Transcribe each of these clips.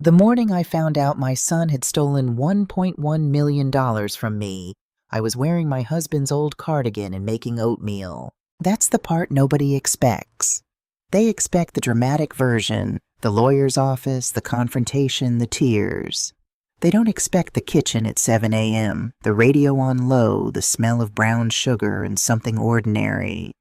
The morning I found out my son had stolen $1.1 million from me, I was wearing my husband's old cardigan and making oatmeal. That's the part nobody expects. They expect the dramatic version, the lawyer's office, the confrontation, the tears. They don't expect the kitchen at 7 a.m., the radio on low, the smell of brown sugar and something ordinary.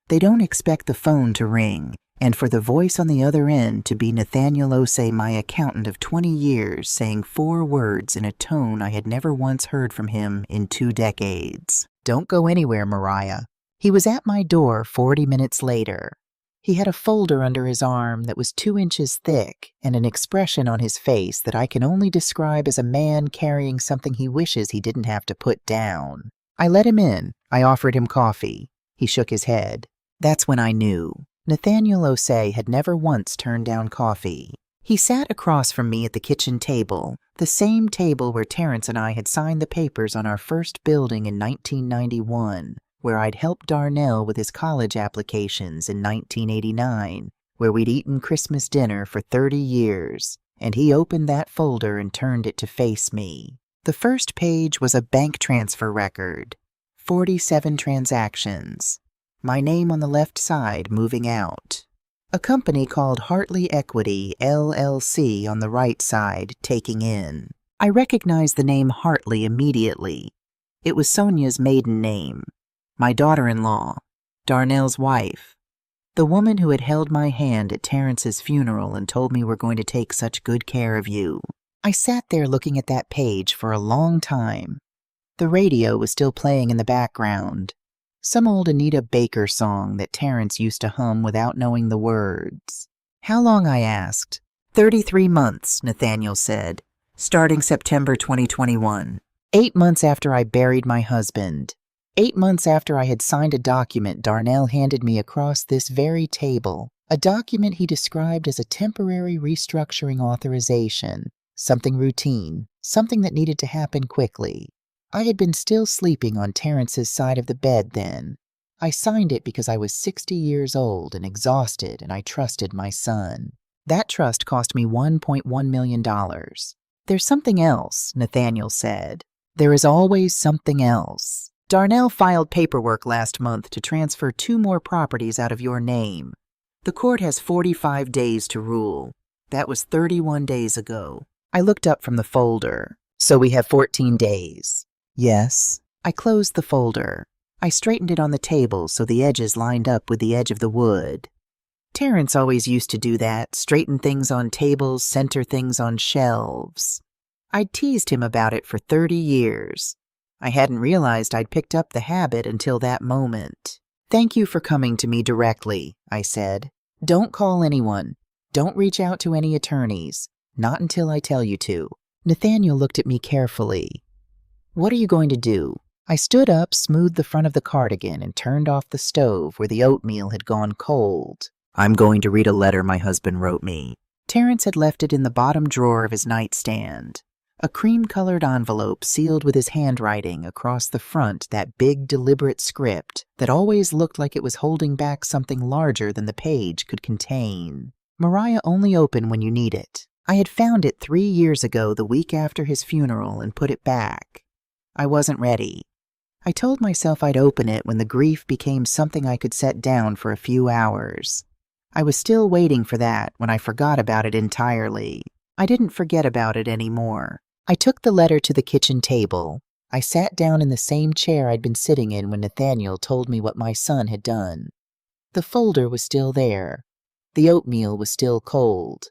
They don't expect the phone to ring, and for the voice on the other end to be Nathaniel Osei, my accountant of 20 years, saying 4 words in a tone I had never once heard from him in 2 decades. Don't go anywhere, Mariah. He was at my door 40 minutes later. He had a folder under his arm that was 2 inches thick and an expression on his face that I can only describe as a man carrying something he wishes he didn't have to put down. I let him in. I offered him coffee. He shook his head. That's when I knew. Nathaniel Osei had never once turned down coffee. He sat across from me at the kitchen table, the same table where Terrence and I had signed the papers on our first building in 1991, where I'd helped Darnell with his college applications in 1989, where we'd eaten Christmas dinner for 30 years, and he opened that folder and turned it to face me. The first page was a bank transfer record, 47 transactions. My name on the left side moving out. A company called Hartley Equity, LLC on the right side taking in. I recognized the name Hartley immediately. It was Sonia's maiden name. My daughter-in-law, Darnell's wife, the woman who had held my hand at Terrence's funeral and told me we're going to take such good care of you. I sat there looking at that page for a long time. The radio was still playing in the background. Some old Anita Baker song that Terrence used to hum without knowing the words. How long, I asked. 33 months, Nathaniel said, starting September 2021. 8 months after I buried my husband. 8 months after I had signed a document Darnell handed me across this very table, a document he described as a temporary restructuring authorization, something routine, something that needed to happen quickly. I had been still sleeping on Terrence's side of the bed then. I signed it because I was 60 years old and exhausted, and I trusted my son. That trust cost me $1.1 million. There's something else, Nathaniel said. There is always something else. Darnell filed paperwork last month to transfer 2 more properties out of your name. The court has 45 days to rule. That was 31 days ago. I looked up from the folder. So we have 14 days. Yes. I closed the folder. I straightened it on the table so the edges lined up with the edge of the wood. Terrence always used to do that, straighten things on tables, center things on shelves. I'd teased him about it for 30 years. I hadn't realized I'd picked up the habit until that moment. Thank you for coming to me directly, I said. Don't call anyone. Don't reach out to any attorneys. Not until I tell you to. Nathaniel looked at me carefully. What are you going to do? I stood up, smoothed the front of the cardigan, and turned off the stove where the oatmeal had gone cold. I'm going to read a letter my husband wrote me. Terrence had left it in the bottom drawer of his nightstand. A cream-colored envelope sealed with his handwriting across the front, that big, deliberate script that always looked like it was holding back something larger than the page could contain. Mariah, only open when you need it. I had found it 3 years ago, the week after his funeral, and put it back. I wasn't ready. I told myself I'd open it when the grief became something I could set down for a few hours. I was still waiting for that when I forgot about it entirely. I didn't forget about it anymore. I took the letter to the kitchen table. I sat down in the same chair I'd been sitting in when Nathaniel told me what my son had done. The folder was still there. The oatmeal was still cold.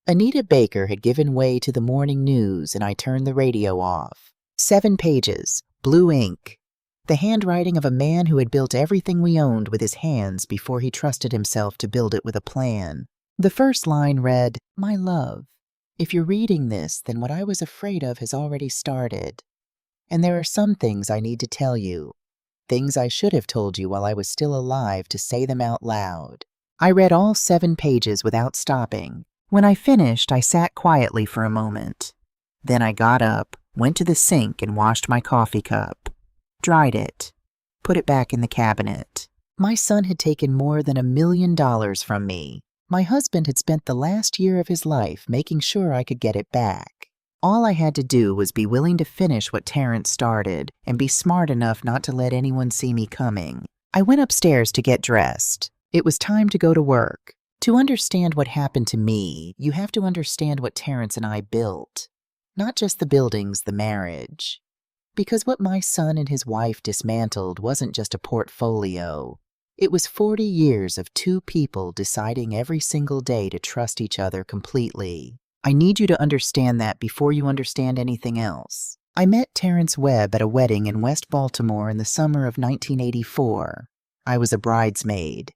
Anita Baker had given way to the morning news, and I turned the radio off. 7 pages, blue ink. The handwriting of a man who had built everything we owned with his hands before he trusted himself to build it with a plan. The first line read, My love, if you're reading this, then what I was afraid of has already started. And there are some things I need to tell you. Things I should have told you while I was still alive to say them out loud. I read all 7 pages without stopping. When I finished, I sat quietly for a moment. Then I got up, went to the sink and washed my coffee cup. Dried it. Put it back in the cabinet. My son had taken more than $1 million from me. My husband had spent the last year of his life making sure I could get it back. All I had to do was be willing to finish what Terrence started and be smart enough not to let anyone see me coming. I went upstairs to get dressed. It was time to go to work. To understand what happened to me, you have to understand what Terrence and I built. Not just the buildings, the marriage. Because what my son and his wife dismantled wasn't just a portfolio. It was 40 years of two people deciding every single day to trust each other completely. I need you to understand that before you understand anything else. I met Terrence Webb at a wedding in West Baltimore in the summer of 1984. I was a bridesmaid.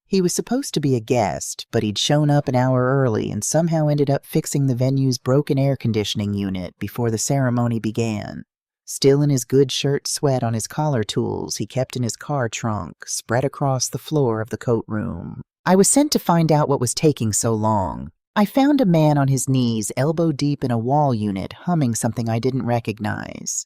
He was supposed to be a guest, but he'd shown up an hour early and somehow ended up fixing the venue's broken air conditioning unit before the ceremony began. Still in his good shirt sweat on his collar tools he kept in his car trunk, spread across the floor of the coat room. I was sent to find out what was taking so long. I found a man on his knees, elbow deep in a wall unit, humming something I didn't recognize.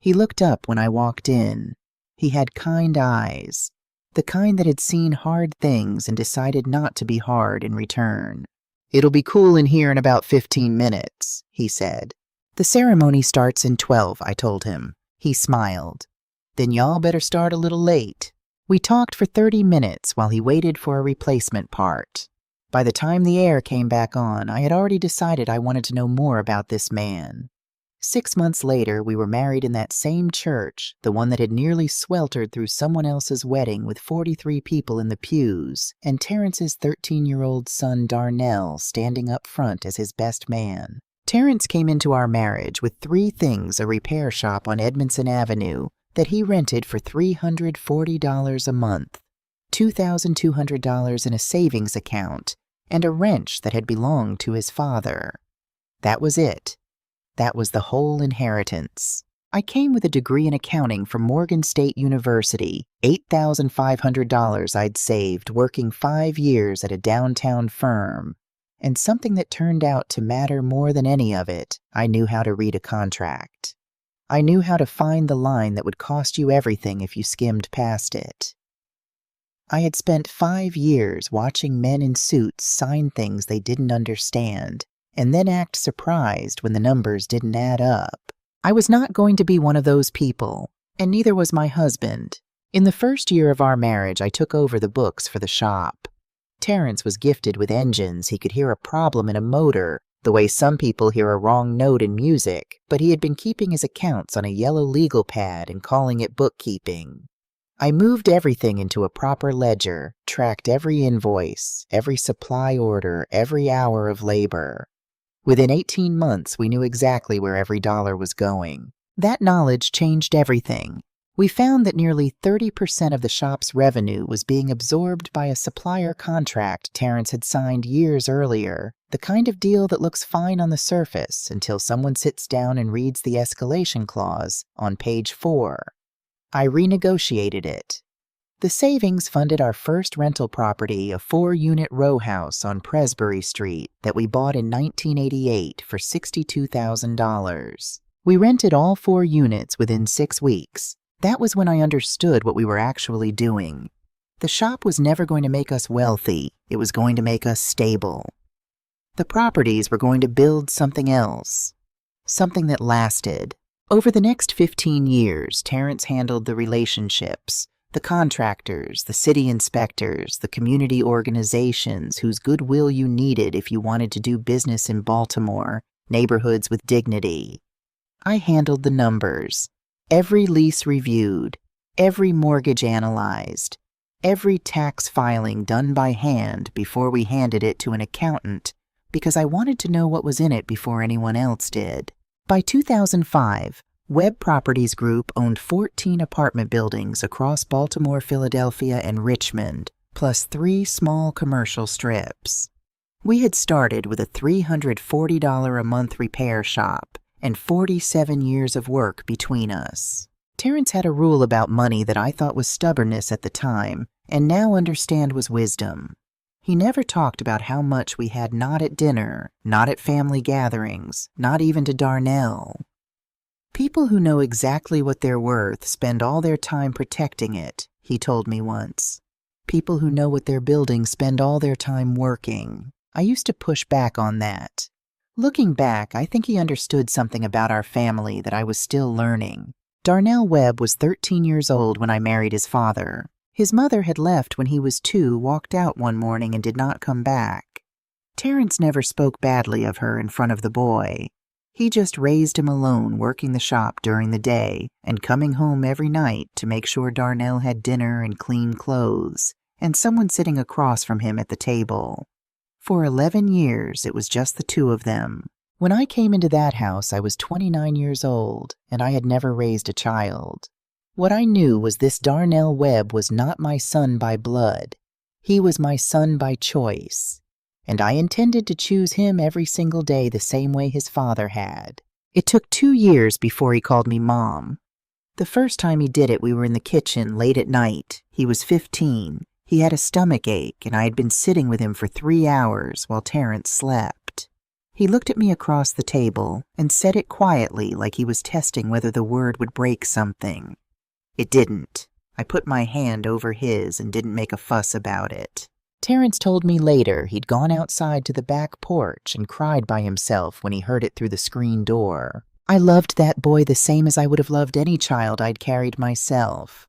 He looked up when I walked in. He had kind eyes, the kind that had seen hard things and decided not to be hard in return. "It'll be cool in here in about 15 minutes, he said. "The ceremony starts in 12, I told him. He smiled. "Then y'all better start a little late." We talked for 30 minutes while he waited for a replacement part. By the time the air came back on, I had already decided I wanted to know more about this man. 6 months later, we were married in that same church, the one that had nearly sweltered through someone else's wedding with 43 people in the pews, and Terrence's 13-year-old son Darnell standing up front as his best man. Terrence came into our marriage with 3 things: a repair shop on Edmondson Avenue that he rented for $340 a month, $2,200 in a savings account, and a wrench that had belonged to his father. That was it. That was the whole inheritance. I came with a degree in accounting from Morgan State University, $8,500 I'd saved working 5 years at a downtown firm. And something that turned out to matter more than any of it, I knew how to read a contract. I knew how to find the line that would cost you everything if you skimmed past it. I had spent 5 years watching men in suits sign things they didn't understand, and then act surprised when the numbers didn't add up. I was not going to be one of those people, and neither was my husband. In the first year of our marriage, I took over the books for the shop. Terrence was gifted with engines. He could hear a problem in a motor, the way some people hear a wrong note in music, but he had been keeping his accounts on a yellow legal pad and calling it bookkeeping. I moved everything into a proper ledger, tracked every invoice, every supply order, every hour of labor. Within 18 months, we knew exactly where every dollar was going. That knowledge changed everything. We found that nearly 30% of the shop's revenue was being absorbed by a supplier contract Terrence had signed years earlier, the kind of deal that looks fine on the surface until someone sits down and reads the escalation clause on page 4. I renegotiated it. The savings funded our first rental property, a 4-unit row house on Presbury Street that we bought in 1988 for $62,000. We rented all 4 units within 6 weeks. That was when I understood what we were actually doing. The shop was never going to make us wealthy. It was going to make us stable. The properties were going to build something else, something that lasted. Over the next 15 years, Terrence handled the relationships, the contractors, the city inspectors, the community organizations whose goodwill you needed if you wanted to do business in Baltimore, neighborhoods with dignity. I handled the numbers. Every lease reviewed, every mortgage analyzed, every tax filing done by hand before we handed it to an accountant, because I wanted to know what was in it before anyone else did. By 2005, Webb Properties Group owned 14 apartment buildings across Baltimore, Philadelphia, and Richmond, plus 3 small commercial strips. We had started with a $340 a month repair shop, and 47 years of work between us. Terrence had a rule about money that I thought was stubbornness at the time, and now understand was wisdom. He never talked about how much we had not at dinner, not at family gatherings, not even to Darnell. People who know exactly what they're worth spend all their time protecting it, he told me once. People who know what they're building spend all their time working. I used to push back on that. Looking back, I think he understood something about our family that I was still learning. Darnell Webb was 13 years old when I married his father. His mother had left when he was 2, walked out one morning, and did not come back. Terrence never spoke badly of her in front of the boy. He just raised him alone, working the shop during the day and coming home every night to make sure Darnell had dinner and clean clothes, and someone sitting across from him at the table. For 11 years, it was just the two of them. When I came into that house, I was 29 years old, and I had never raised a child. What I knew was this Darnell Webb was not my son by blood. He was my son by choice, and I intended to choose him every single day the same way his father had. It took 2 years before he called me Mom. The first time he did it, we were in the kitchen late at night. He was 15. He had a stomach ache, and I had been sitting with him for 3 hours while Terrence slept. He looked at me across the table and said it quietly, like he was testing whether the word would break something. It didn't. I put my hand over his and didn't make a fuss about it. Terrence told me later he'd gone outside to the back porch and cried by himself when he heard it through the screen door. I loved that boy the same as I would have loved any child I'd carried myself.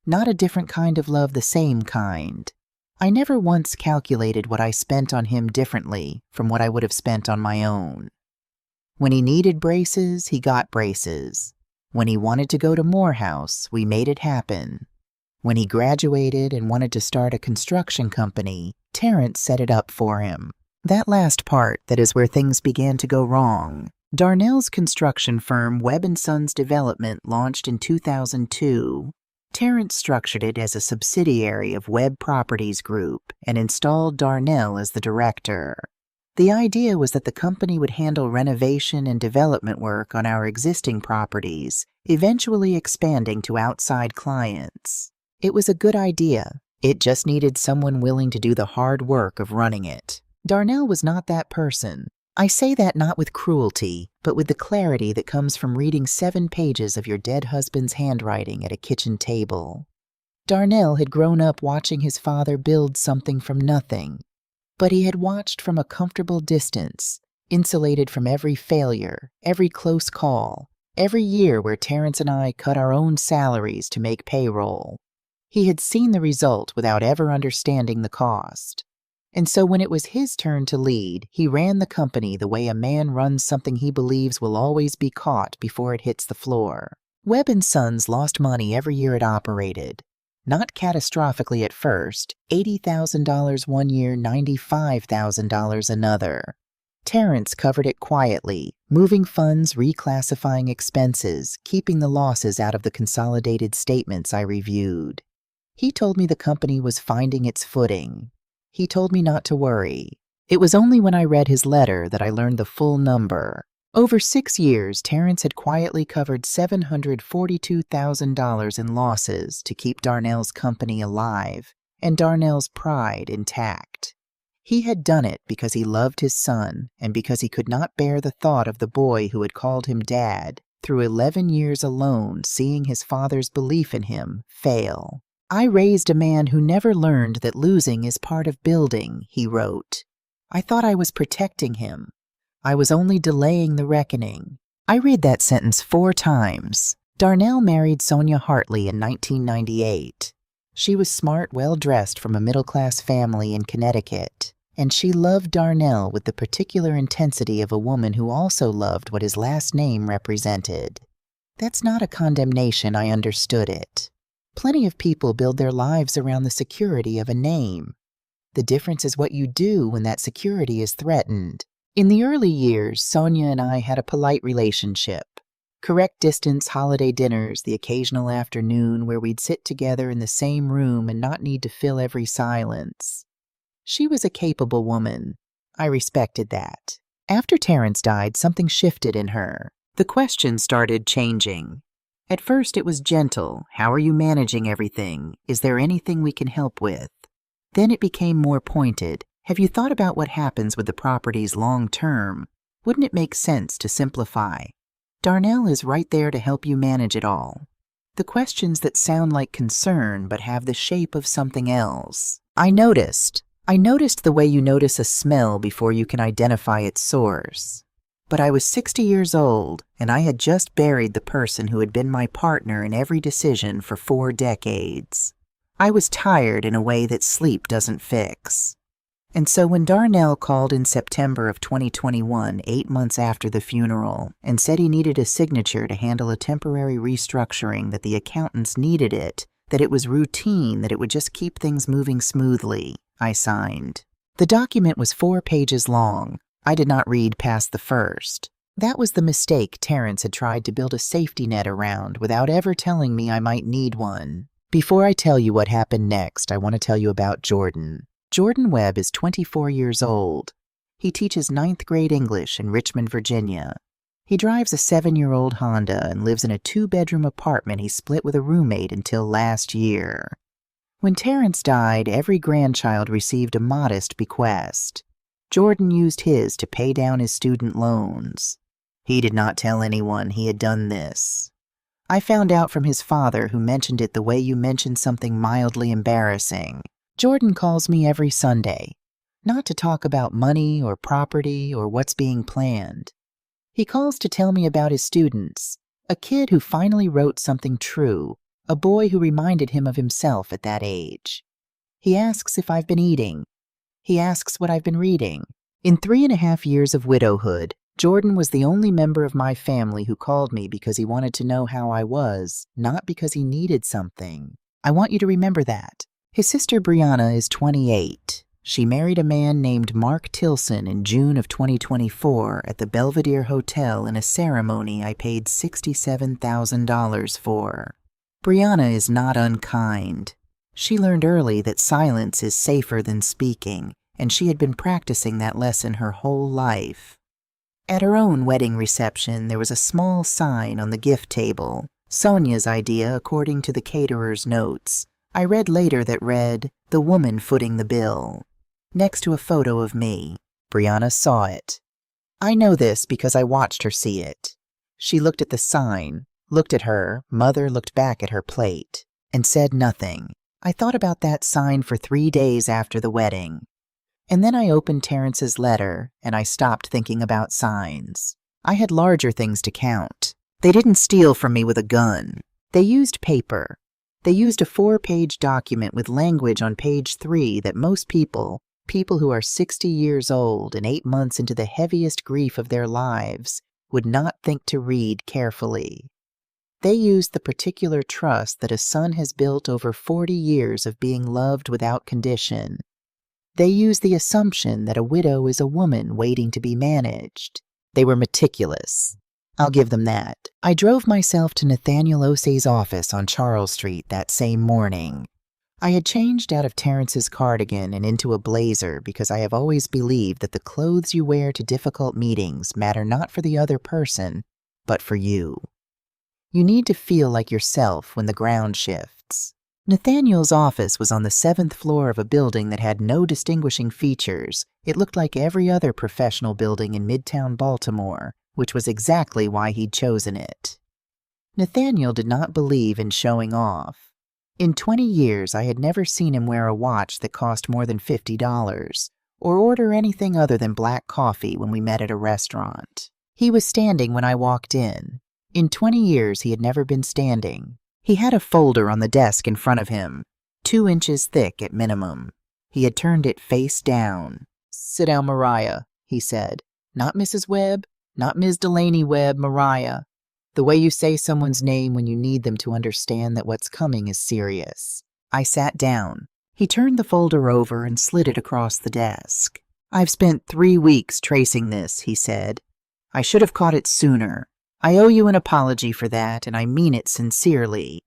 Not a different kind of love, the same kind. I never once calculated what I spent on him differently from what I would have spent on my own. When he needed braces, he got braces. When he wanted to go to Morehouse, we made it happen. When he graduated and wanted to start a construction company, Terrence set it up for him. That last part, that is where things began to go wrong. Darnell's construction firm, Webb & Sons Development, launched in 2002. Terrence structured it as a subsidiary of Webb Properties Group and installed Darnell as the director. The idea was that the company would handle renovation and development work on our existing properties, eventually expanding to outside clients. It was a good idea. It just needed someone willing to do the hard work of running it. Darnell was not that person. I say that not with cruelty, but with the clarity that comes from reading 7 pages of your dead husband's handwriting at a kitchen table. Darnell had grown up watching his father build something from nothing, but he had watched from a comfortable distance, insulated from every failure, every close call, every year where Terrence and I cut our own salaries to make payroll. He had seen the result without ever understanding the cost. And so when it was his turn to lead, he ran the company the way a man runs something he believes will always be caught before it hits the floor. Webb & Sons lost money every year it operated. Not catastrophically at first, $80,000 one year, $95,000 another. Terrence covered it quietly, moving funds, reclassifying expenses, keeping the losses out of the consolidated statements I reviewed. He told me the company was finding its footing. He told me not to worry. It was only when I read his letter that I learned the full number. Over 6 years, Terrence had quietly covered $742,000 in losses to keep Darnell's company alive and Darnell's pride intact. He had done it because he loved his son and because he could not bear the thought of the boy who had called him Dad, through 11 years alone seeing his father's belief in him fail. I raised a man who never learned that losing is part of building, he wrote. I thought I was protecting him. I was only delaying the reckoning. I read that sentence 4 times. Darnell married Sonia Hartley in 1998. She was smart, well-dressed from a middle-class family in Connecticut, and she loved Darnell with the particular intensity of a woman who also loved what his last name represented. That's not a condemnation, I understood it. Plenty of people build their lives around the security of a name. The difference is what you do when that security is threatened. In the early years, Sonia and I had a polite relationship. Correct distance holiday dinners, the occasional afternoon where we'd sit together in the same room and not need to fill every silence. She was a capable woman. I respected that. After Terrence died, something shifted in her. The questions started changing. At first it was gentle. How are you managing everything? Is there anything we can help with? Then it became more pointed. Have you thought about what happens with the properties long term? Wouldn't it make sense to simplify? Darnell is right there to help you manage it all. The questions that sound like concern but have the shape of something else. I noticed the way you notice a smell before you can identify its source. But I was 60 years old, and I had just buried the person who had been my partner in every decision for 4 decades. I was tired in a way that sleep doesn't fix. And so when Darnell called in September of 2021, 8 months after the funeral, and said he needed a signature to handle a temporary restructuring, that the accountants needed it, that it was routine, that it would just keep things moving smoothly, I signed. The document was 4 pages long. I did not read past the first. That was the mistake Terrence had tried to build a safety net around without ever telling me I might need one. Before I tell you what happened next, I want to tell you about Jordan. Jordan Webb is 24 years old. He teaches 9th grade English in Richmond, Virginia. He drives a 7-year-old Honda and lives in a 2-bedroom apartment he split with a roommate until last year. When Terrence died, every grandchild received a modest bequest. Jordan used his to pay down his student loans. He did not tell anyone he had done this. I found out from his father, who mentioned it the way you mention something mildly embarrassing. Jordan calls me every Sunday, not to talk about money or property or what's being planned. He calls to tell me about his students, a kid who finally wrote something true, a boy who reminded him of himself at that age. He asks if I've been eating. He asks what I've been reading. In 3.5 years of widowhood, Jordan was the only member of my family who called me because he wanted to know how I was, not because he needed something. I want you to remember that. His sister Brianna is 28. She married a man named Mark Tilson in June of 2024 at the Belvedere Hotel in a ceremony I paid $67,000 for. Brianna is not unkind. She learned early that silence is safer than speaking, and she had been practicing that lesson her whole life. At her own wedding reception, there was a small sign on the gift table, Sonia's idea according to the caterer's notes. I read later that read, "The woman footing the bill," next to a photo of me. Brianna saw it. I know this because I watched her see it. She looked at the sign, looked at her, mother looked back at her plate, and said nothing. I thought about that sign for 3 days after the wedding. And then I opened Terrence's letter, and I stopped thinking about signs. I had larger things to count. They didn't steal from me with a gun. They used paper. They used a 4-page document with language on page 3 that most people who are 60 years old and 8 months into the heaviest grief of their lives, would not think to read carefully. They used the particular trust that a son has built over 40 years of being loved without condition. They used the assumption that a widow is a woman waiting to be managed. They were meticulous. I'll give them that. I drove myself to Nathaniel Osei's office on Charles Street that same morning. I had changed out of Terrence's cardigan and into a blazer because I have always believed that the clothes you wear to difficult meetings matter not for the other person, but for you. You need to feel like yourself when the ground shifts. Nathaniel's office was on the 7th floor of a building that had no distinguishing features. It looked like every other professional building in Midtown Baltimore, which was exactly why he'd chosen it. Nathaniel did not believe in showing off. In 20 years, I had never seen him wear a watch that cost more than $50, or order anything other than black coffee when we met at a restaurant. He was standing when I walked in. In 20 years, he had never been standing. He had a folder on the desk in front of him, 2 inches thick at minimum. He had turned it face down. "Sit down, Mariah," he said. "Not Mrs. Webb, not Ms. Delaney Webb, Mariah. The way you say someone's name when you need them to understand that what's coming is serious." I sat down. He turned the folder over and slid it across the desk. "I've spent 3 weeks tracing this," he said. "I should have caught it sooner. I owe you an apology for that, and I mean it sincerely.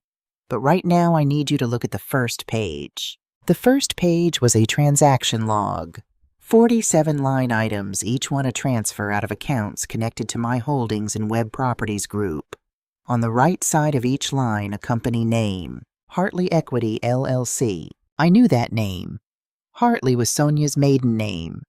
But right now I need you to look at the first page." The first page was a transaction log. 47 line items, each one a transfer out of accounts connected to my holdings in Webb Properties Group. On the right side of each line, a company name, Hartley Equity, LLC. I knew that name. Hartley was Sonia's maiden name.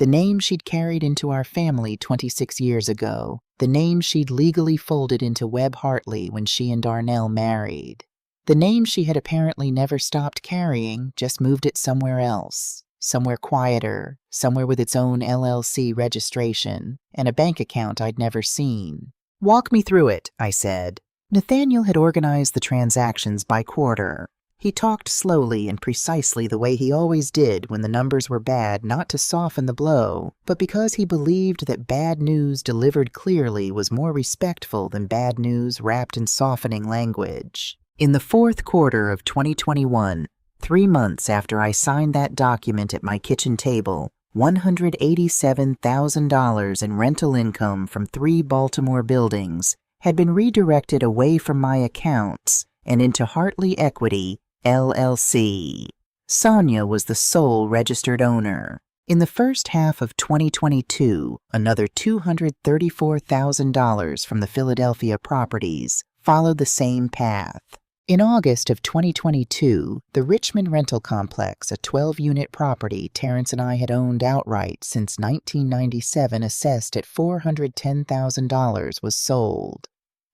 The name she'd carried into our family 26 years ago. The name she'd legally folded into Webb Hartley when she and Darnell married. The name she had apparently never stopped carrying, just moved it somewhere else. Somewhere quieter, somewhere with its own LLC registration, and a bank account I'd never seen. "Walk me through it," I said. Nathaniel had organized the transactions by quarter. He talked slowly and precisely the way he always did when the numbers were bad, not to soften the blow, but because he believed that bad news delivered clearly was more respectful than bad news wrapped in softening language. In the fourth quarter of 2021, 3 months after I signed that document at my kitchen table, $187,000 in rental income from 3 Baltimore buildings had been redirected away from my accounts and into Hartley Equity, LLC. Sonia was the sole registered owner. In the first half of 2022, another $234,000 from the Philadelphia properties followed the same path. In August of 2022, the Richmond Rental Complex, a 12-unit property Terrence and I had owned outright since 1997, assessed at $410,000, was sold.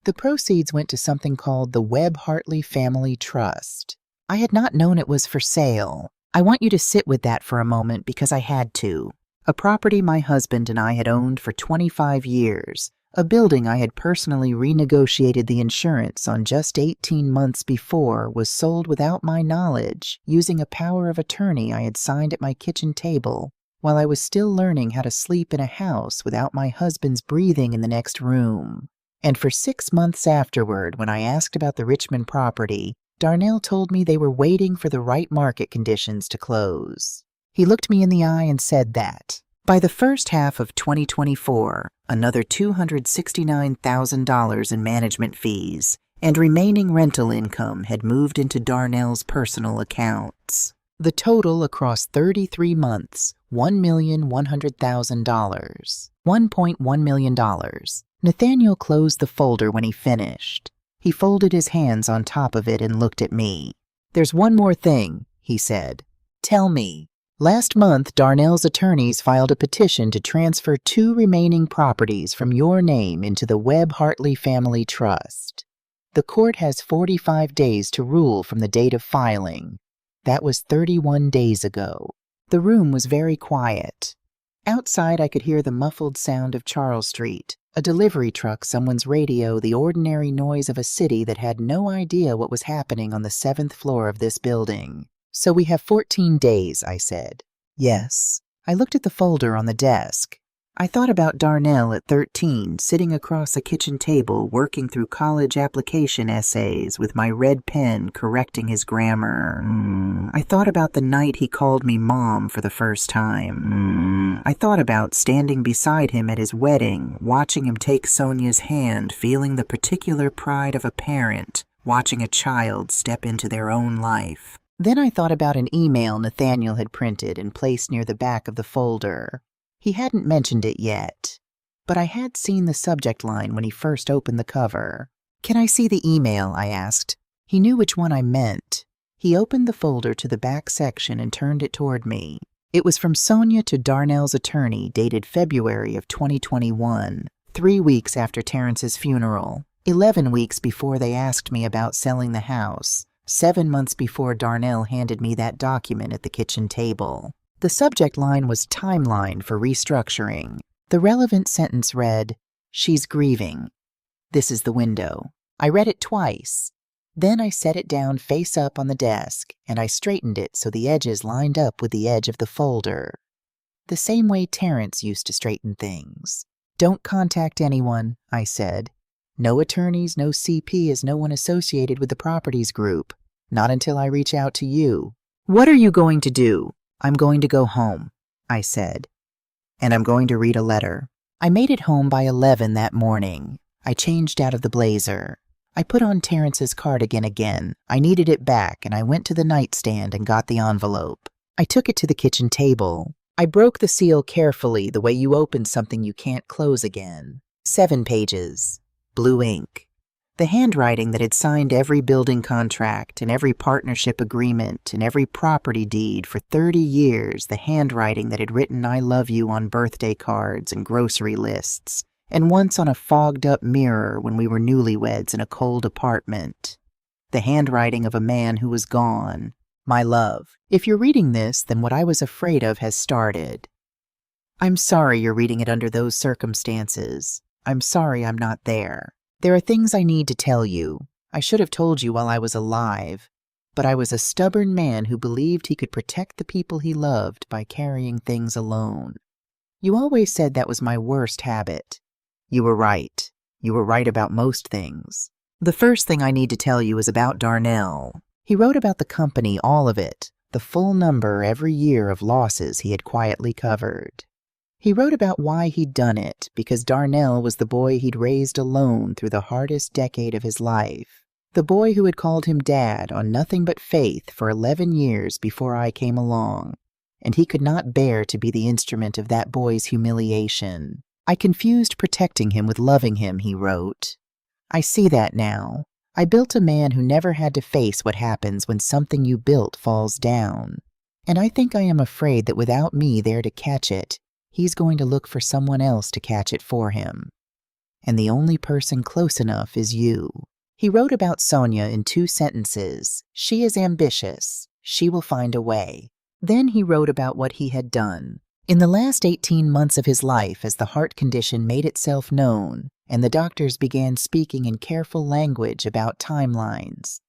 The proceeds went to something called the Webb Hartley Family Trust. I had not known it was for sale. I want you to sit with that for a moment because I had to. A property my husband and I had owned for 25 years, a building I had personally renegotiated the insurance on just 18 months before, was sold without my knowledge, using a power of attorney I had signed at my kitchen table, while I was still learning how to sleep in a house without my husband's breathing in the next room. And for 6 months afterward, when I asked about the Richmond property, Darnell told me they were waiting for the right market conditions to close. He looked me in the eye and said that, by the first half of 2024, another $269,000 in management fees and remaining rental income had moved into Darnell's personal accounts. The total across 33 months, $1,100,000. $1.1 million. Nathaniel closed the folder when he finished. He folded his hands on top of it and looked at me. "There's one more thing," he said. "Tell me." Last month, Darnell's attorneys filed a petition to transfer 2 remaining properties from your name into the Webb Hartley Family Trust. The court has 45 days to rule from the date of filing. That was 31 days ago. The room was very quiet. Outside, I could hear the muffled sound of Charles Street, a delivery truck, someone's radio, the ordinary noise of a city that had no idea what was happening on the 7th floor of this building. "So we have 14 days, I said. "Yes." I looked at the folder on the desk. I thought about Darnell at 13, sitting across a kitchen table, working through college application essays with my red pen correcting his grammar. I thought about the night he called me Mom for the first time. I thought about standing beside him at his wedding, watching him take Sonia's hand, feeling the particular pride of a parent, watching a child step into their own life. Then I thought about an email Nathaniel had printed and placed near the back of the folder. He hadn't mentioned it yet, but I had seen the subject line when he first opened the cover. "Can I see the email?" I asked. He knew which one I meant. He opened the folder to the back section and turned it toward me. It was from Sonia to Darnell's attorney, dated February of 2021, 3 weeks after Terrence's funeral, 11 weeks before they asked me about selling the house, 7 months before Darnell handed me that document at the kitchen table. The subject line was Timeline for Restructuring. The relevant sentence read, "She's grieving. This is the window." I read it twice. Then I set it down face up on the desk, and I straightened it so the edges lined up with the edge of the folder. The same way Terrence used to straighten things. "Don't contact anyone," I said. "No attorneys, no CP, no one associated with the properties group. Not until I reach out to you." "What are you going to do?" "I'm going to go home," I said. "And I'm going to read a letter." I made it home by 11 that morning. I changed out of the blazer. I put on Terrence's cardigan again. I needed it back, and I went to the nightstand and got the envelope. I took it to the kitchen table. I broke the seal carefully, the way you open something you can't close again. 7 pages. Blue ink. The handwriting that had signed every building contract and every partnership agreement and every property deed for 30 years, the handwriting that had written "I love you" on birthday cards and grocery lists, and once on a fogged-up mirror when we were newlyweds in a cold apartment. The handwriting of a man who was gone. My love, if you're reading this, then what I was afraid of has started. I'm sorry you're reading it under those circumstances. I'm sorry I'm not there. There are things I need to tell you. I should have told you while I was alive, but I was a stubborn man who believed he could protect the people he loved by carrying things alone. You always said that was my worst habit. You were right. You were right about most things. The first thing I need to tell you is about Darnell. He wrote about the company, all of it, the full number every year of losses he had quietly covered. He wrote about why he'd done it, because Darnell was the boy he'd raised alone through the hardest decade of his life, the boy who had called him Dad on nothing but faith for 11 years before I came along, and he could not bear to be the instrument of that boy's humiliation. I confused protecting him with loving him, he wrote. I see that now. I built a man who never had to face what happens when something you built falls down, and I think I am afraid that without me there to catch it, he's going to look for someone else to catch it for him. And the only person close enough is you. He wrote about Sonia in 2 sentences. She is ambitious. She will find a way. Then he wrote about what he had done. In the last 18 months of his life, as the heart condition made itself known, and the doctors began speaking in careful language about timelines,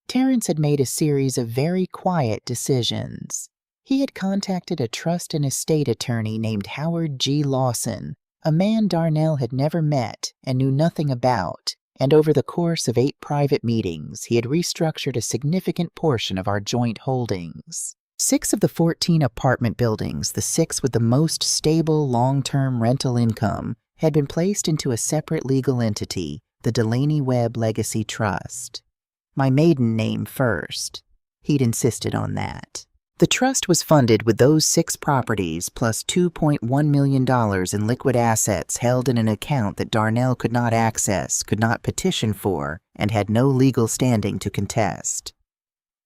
Terrence had made a series of very quiet decisions. He had contacted a trust and estate attorney named Howard G. Lawson, a man Darnell had never met and knew nothing about, and over the course of 8 private meetings, he had restructured a significant portion of our joint holdings. 6 of the 14 apartment buildings, the 6 with the most stable long-term rental income, had been placed into a separate legal entity, the Delaney Webb Legacy Trust. My maiden name first. He'd insisted on that. The trust was funded with those 6 properties plus $2.1 million in liquid assets held in an account that Darnell could not access, could not petition for, and had no legal standing to contest.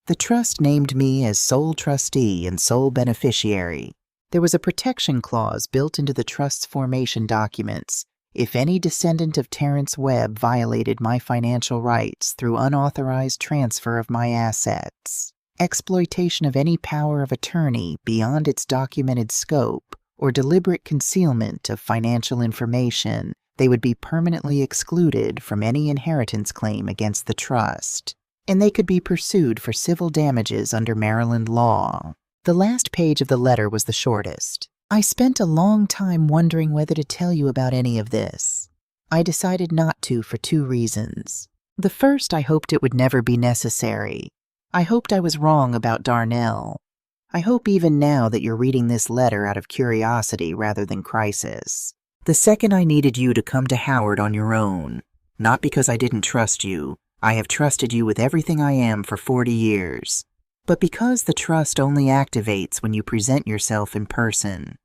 The trust named me as sole trustee and sole beneficiary. There was a protection clause built into the trust's formation documents. If any descendant of Terrence Webb violated my financial rights through unauthorized transfer of my assets, exploitation of any power of attorney beyond its documented scope, or deliberate concealment of financial information, they would be permanently excluded from any inheritance claim against the trust, and they could be pursued for civil damages under Maryland law. The last page of the letter was the shortest. I spent a long time wondering whether to tell you about any of this. I decided not to for 2 reasons. The first, I hoped it would never be necessary. I hoped I was wrong about Darnell. I hope even now that you're reading this letter out of curiosity rather than crisis. The second, I needed you to come to Howard on your own. Not because I didn't trust you. I have trusted you with everything I am for 40 years. But because the trust only activates when you present yourself in person.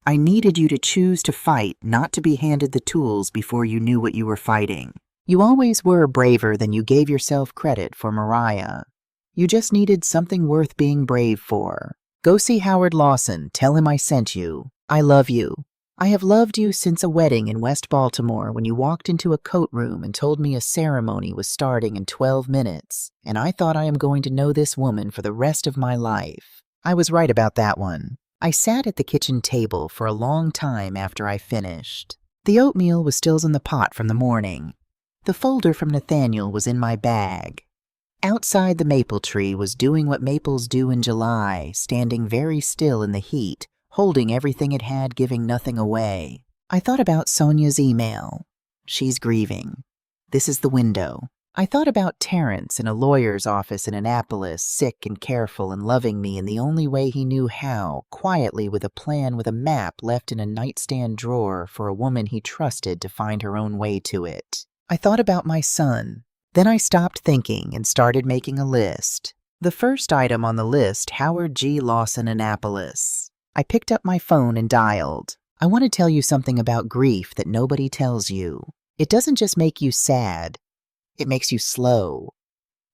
I needed you to choose to fight, not to be handed the tools before you knew what you were fighting. You always were braver than you gave yourself credit for, Mariah. You just needed something worth being brave for. Go see Howard Lawson. Tell him I sent you. I love you. I have loved you since a wedding in West Baltimore when you walked into a coat room and told me a ceremony was starting in 12 minutes, and I thought I am going to know this woman for the rest of my life. I was right about that one. I sat at the kitchen table for a long time after I finished. The oatmeal was still in the pot from the morning. The folder from Nathaniel was in my bag. Outside, the maple tree was doing what maples do in July, standing very still in the heat, holding everything it had, giving nothing away. I thought about Sonia's email. She's grieving. This is the window. I thought about Terrence in a lawyer's office in Annapolis, sick and careful and loving me in the only way he knew how, quietly with a plan with a map left in a nightstand drawer for a woman he trusted to find her own way to it. I thought about my son. Then I stopped thinking and started making a list. The first item on the list, Howard G. Lawson, Annapolis. I picked up my phone and dialed. I want to tell you something about grief that nobody tells you. It doesn't just make you sad. It makes you slow.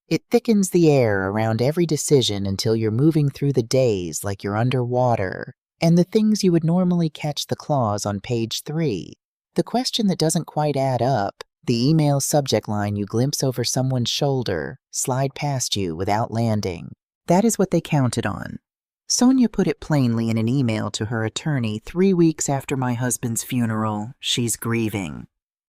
It thickens the air around every decision until you're moving through the days like you're underwater, and the things you would normally catch the clause on page 3. The question that doesn't quite add up, the email subject line you glimpse over someone's shoulder, slide past you without landing. That is what they counted on. Sonia put it plainly in an email to her attorney 3 weeks after my husband's funeral. She's grieving.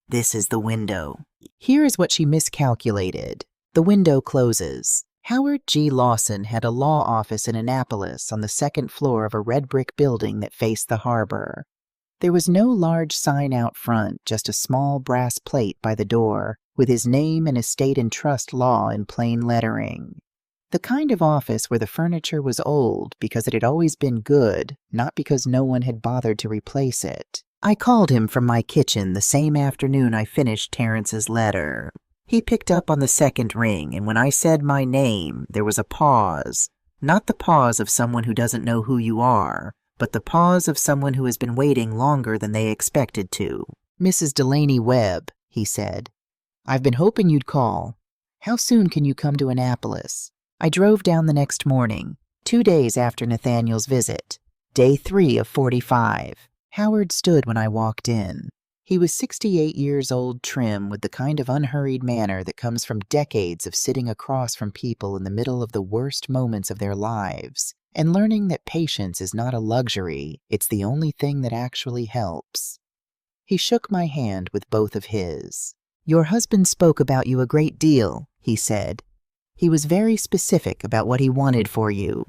This is the window. Here is what she miscalculated. The window closes. Howard G. Lawson had a law office in Annapolis on the second floor of a red brick building that faced the harbor. There was no large sign out front, just a small brass plate by the door, with his name and estate and trust law in plain lettering. The kind of office where the furniture was old because it had always been good, not because no one had bothered to replace it. I called him from my kitchen the same afternoon I finished Terrence's letter. He picked up on the second ring, and when I said my name, there was a pause. Not the pause of someone who doesn't know who you are, but the pause of someone who has been waiting longer than they expected to. "Mrs. Delaney Webb," he said. "I've been hoping you'd call. How soon can you come to Annapolis?" I drove down the next morning, 2 days after Nathaniel's visit. Day 3 of 45. Howard stood when I walked in. He was 68 years old, trim, with the kind of unhurried manner that comes from decades of sitting across from people in the middle of the worst moments of their lives, and learning that patience is not a luxury, it's the only thing that actually helps. He shook my hand with both of his. "Your husband spoke about you a great deal," he said. "He was very specific about what he wanted for you,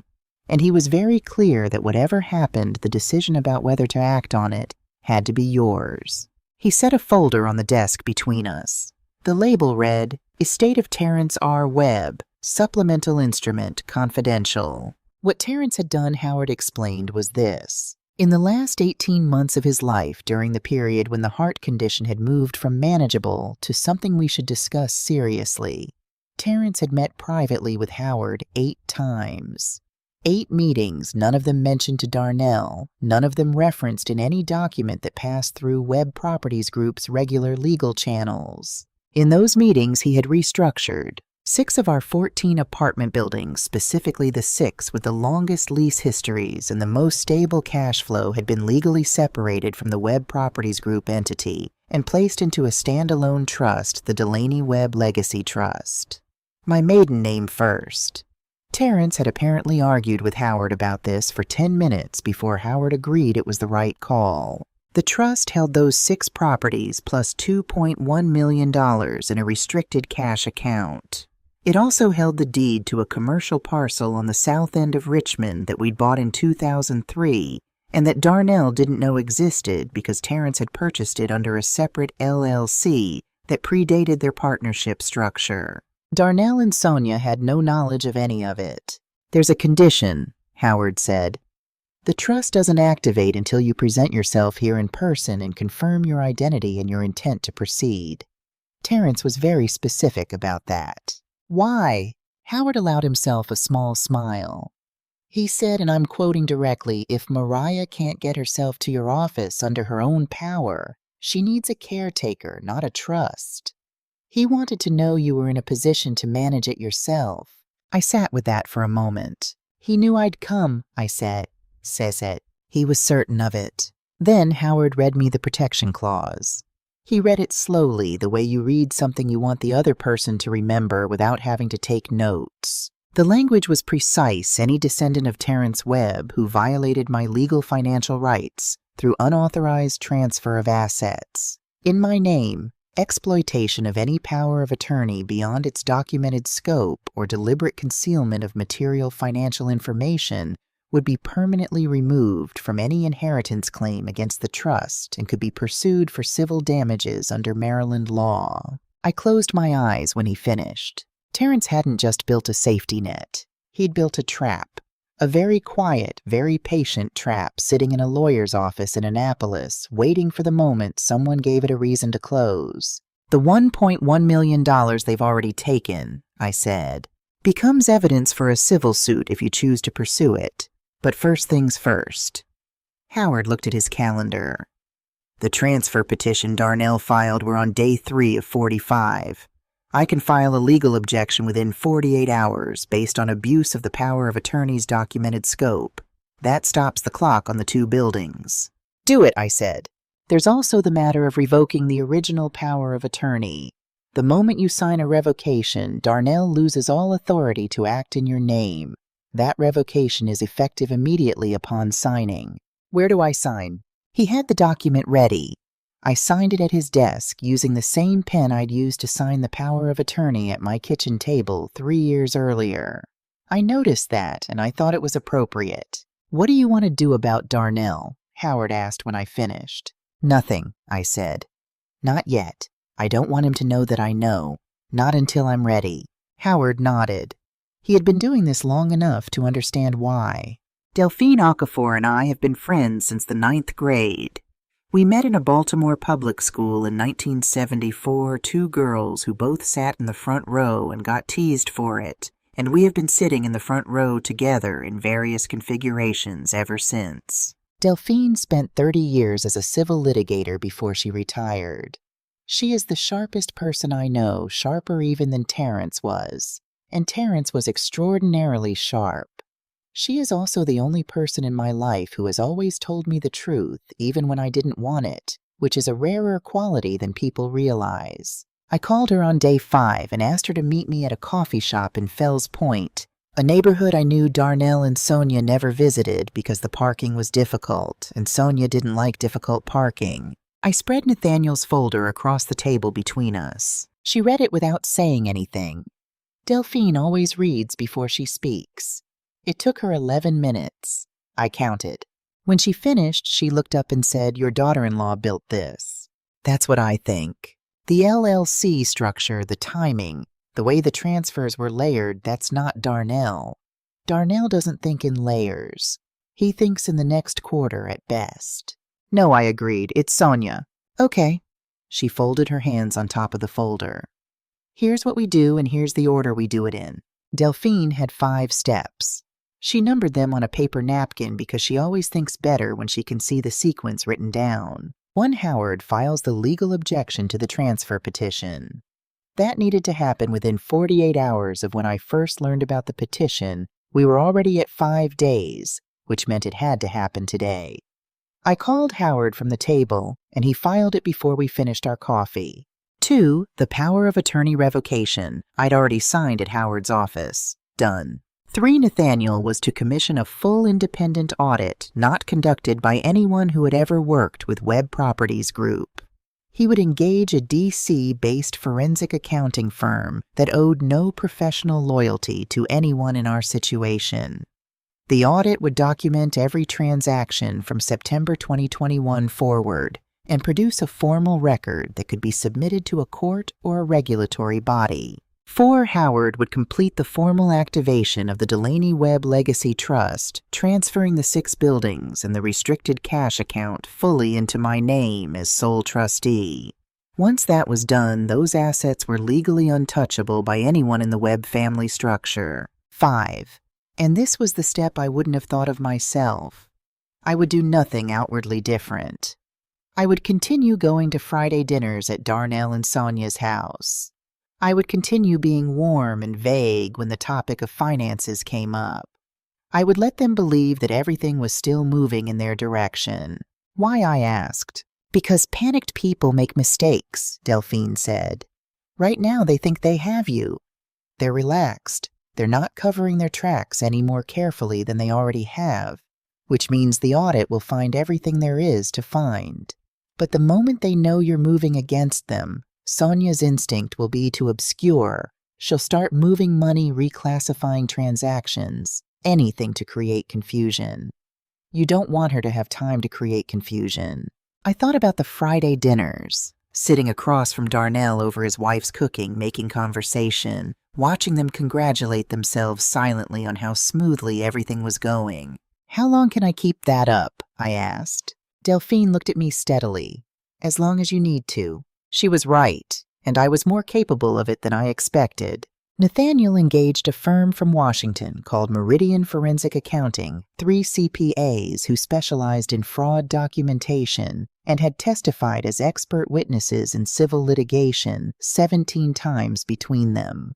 and he was very clear that whatever happened, the decision about whether to act on it had to be yours." He set a folder on the desk between us. The label read, "Estate of Terrence R. Webb, Supplemental Instrument, Confidential." What Terrence had done, Howard explained, was this. In the last 18 months of his life, during the period when the heart condition had moved from manageable to something we should discuss seriously, Terrence had met privately with Howard 8 times. 8 meetings, none of them mentioned to Darnell, none of them referenced in any document that passed through Webb Properties Group's regular legal channels. In those meetings, he had restructured. 6 of our 14 apartment buildings, specifically the 6 with the longest lease histories and the most stable cash flow, had been legally separated from the Webb Properties Group entity and placed into a standalone trust, the Delaney Webb Legacy Trust. My maiden name first. Terrence had apparently argued with Howard about this for 10 minutes before Howard agreed it was the right call. The trust held those 6 properties plus $2.1 million in a restricted cash account. It also held the deed to a commercial parcel on the south end of Richmond that we'd bought in 2003 and that Darnell didn't know existed because Terrence had purchased it under a separate LLC that predated their partnership structure. Darnell and Sonia had no knowledge of any of it. "There's a condition," Howard said. "The trust doesn't activate until you present yourself here in person and confirm your identity and your intent to proceed." Terrence was very specific about that. "Why?" Howard allowed himself a small smile. He said, and I'm quoting directly, "If Mariah can't get herself to your office under her own power, she needs a caretaker, not a trust." He wanted to know you were in a position to manage it yourself. I sat with that for a moment. "He knew I'd come," I said. Says it. He was certain of it. Then Howard read me the protection clause. He read it slowly, the way you read something you want the other person to remember without having to take notes. The language was precise. Any descendant of Terrence Webb who violated my legal financial rights through unauthorized transfer of assets. In my name, exploitation of any power of attorney beyond its documented scope or deliberate concealment of material financial information would be permanently removed from any inheritance claim against the trust and could be pursued for civil damages under Maryland law. I closed my eyes when he finished. Terrence hadn't just built a safety net. He'd built a trap. A very quiet, very patient trap sitting in a lawyer's office in Annapolis, waiting for the moment someone gave it a reason to close. "The $1.1 million they've already taken," I said, "becomes evidence for a civil suit if you choose to pursue it. But first things first." Howard looked at his calendar. "The transfer petition Darnell filed were on day 3 of 45. I can file a legal objection within 48 hours based on abuse of the power of attorney's documented scope. That stops the clock on the 2 buildings. Do it, I said. There's also the matter of revoking the original power of attorney. The moment you sign a revocation, Darnell loses all authority to act in your name. That revocation is effective immediately upon signing. Where do I sign? He had the document ready. I signed it at his desk using the same pen I'd used to sign the power of attorney at my kitchen table 3 years earlier. I noticed that, and I thought it was appropriate. What do you want to do about Darnell? Howard asked when I finished. Nothing, I said. Not yet. I don't want him to know that I know. Not until I'm ready. Howard nodded. He had been doing this long enough to understand why. Delphine Okafor and I have been friends since the 9th grade. We met in a Baltimore public school in 1974, 2 girls who both sat in the front row and got teased for it, and we have been sitting in the front row together in various configurations ever since. Delphine spent 30 years as a civil litigator before she retired. She is the sharpest person I know, sharper even than Terrence was, and Terrence was extraordinarily sharp. She is also the only person in my life who has always told me the truth, even when I didn't want it, which is a rarer quality than people realize. I called her on day 5 and asked her to meet me at a coffee shop in Fells Point, a neighborhood I knew Darnell and Sonia never visited because the parking was difficult, and Sonia didn't like difficult parking. I spread Nathaniel's folder across the table between us. She read it without saying anything. Delphine always reads before she speaks. It took her 11 minutes. I counted. When she finished, she looked up and said, "Your daughter-in-law built this." That's what I think. The LLC structure, the timing, the way the transfers were layered, that's not Darnell. Darnell doesn't think in layers. He thinks in the next quarter at best. No, I agreed. It's Sonia. Okay. She folded her hands on top of the folder. Here's what we do, and here's the order we do it in. Delphine had 5 steps. She numbered them on a paper napkin because she always thinks better when she can see the sequence written down. 1. Howard files the legal objection to the transfer petition. That needed to happen within 48 hours of when I first learned about the petition. We were already at 5 days, which meant it had to happen today. I called Howard from the table, and he filed it before we finished our coffee. 2. The power of attorney revocation. I'd already signed at Howard's office. Done. 3. Nathaniel was to commission a full independent audit not conducted by anyone who had ever worked with Webb Properties Group. He would engage a D.C.-based forensic accounting firm that owed no professional loyalty to anyone in our situation. The audit would document every transaction from September 2021 forward and produce a formal record that could be submitted to a court or a regulatory body. 4. Howard would complete the formal activation of the Delaney Webb Legacy Trust, transferring the 6 buildings and the restricted cash account fully into my name as sole trustee. Once that was done, those assets were legally untouchable by anyone in the Webb family structure. 5. And this was the step I wouldn't have thought of myself. I would do nothing outwardly different. I would continue going to Friday dinners at Darnell and Sonia's house. I would continue being warm and vague when the topic of finances came up. I would let them believe that everything was still moving in their direction. Why, I asked. Because panicked people make mistakes, Delphine said. Right now they think they have you. They're relaxed. They're not covering their tracks any more carefully than they already have, which means the audit will find everything there is to find. But the moment they know you're moving against them, Sonia's instinct will be to obscure. She'll start moving money, reclassifying transactions, anything to create confusion. You don't want her to have time to create confusion. I thought about the Friday dinners, sitting across from Darnell over his wife's cooking, making conversation, watching them congratulate themselves silently on how smoothly everything was going. How long can I keep that up? I asked. Delphine looked at me steadily. As long as you need to. She was right, and I was more capable of it than I expected. Nathaniel engaged a firm from Washington called Meridian Forensic Accounting, 3 CPAs who specialized in fraud documentation and had testified as expert witnesses in civil litigation 17 times between them.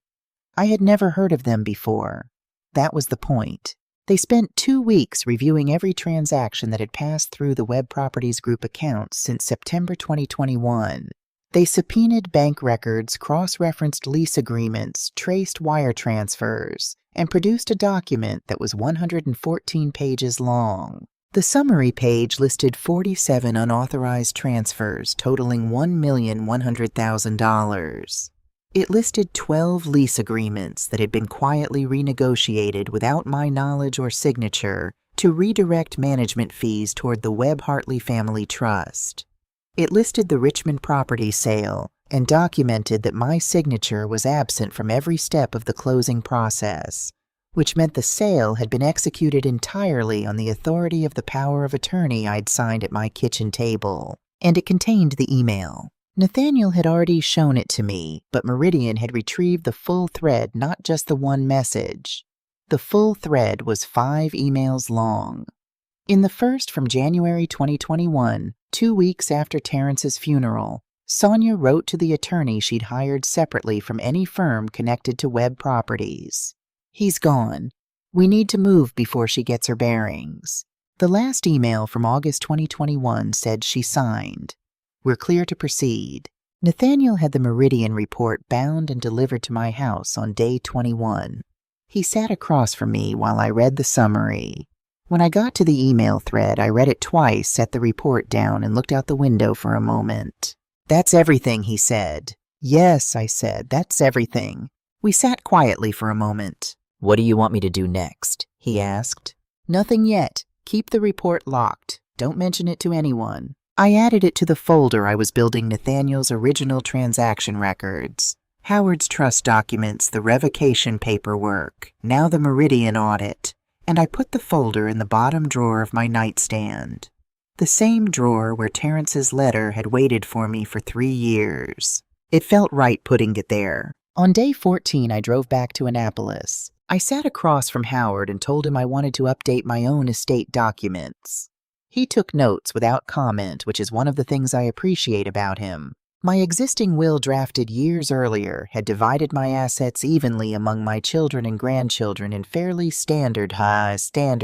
I had never heard of them before. That was the point. They spent 2 weeks reviewing every transaction that had passed through the Web Properties Group accounts since September 2021. They subpoenaed bank records, cross-referenced lease agreements, traced wire transfers, and produced a document that was 114 pages long. The summary page listed 47 unauthorized transfers totaling $1,100,000. It listed 12 lease agreements that had been quietly renegotiated without my knowledge or signature to redirect management fees toward the Webb-Hartley Family Trust. It listed the Richmond property sale and documented that my signature was absent from every step of the closing process, which meant the sale had been executed entirely on the authority of the power of attorney I'd signed at my kitchen table, and it contained the email. Nathaniel had already shown it to me, but Meridian had retrieved the full thread, not just the one message. The full thread was 5 emails long. In the first from January 2021, 2 weeks after Terrence's funeral, Sonia wrote to the attorney she'd hired separately from any firm connected to Webb Properties. "He's gone. We need to move before she gets her bearings." The last email from August 2021 said she signed. "We're clear to proceed." Nathaniel had the Meridian report bound and delivered to my house on day 21. He sat across from me while I read the summary. When I got to the email thread, I read it twice, set the report down, and looked out the window for a moment. "That's everything," he said. "Yes," I said, "that's everything." We sat quietly for a moment. "What do you want me to do next?" he asked. "Nothing yet. Keep the report locked. Don't mention it to anyone." I added it to the folder I was building Nathaniel's original transaction records. Howard's trust documents, the revocation paperwork, now the Meridian audit, and I put the folder in the bottom drawer of my nightstand. The same drawer where Terrence's letter had waited for me for 3 years. It felt right putting it there. On day 14, I drove back to Annapolis. I sat across from Howard and told him I wanted to update my own estate documents. He took notes without comment, which is one of the things I appreciate about him. My existing will, drafted years earlier, had divided my assets evenly among my children and grandchildren in fairly standard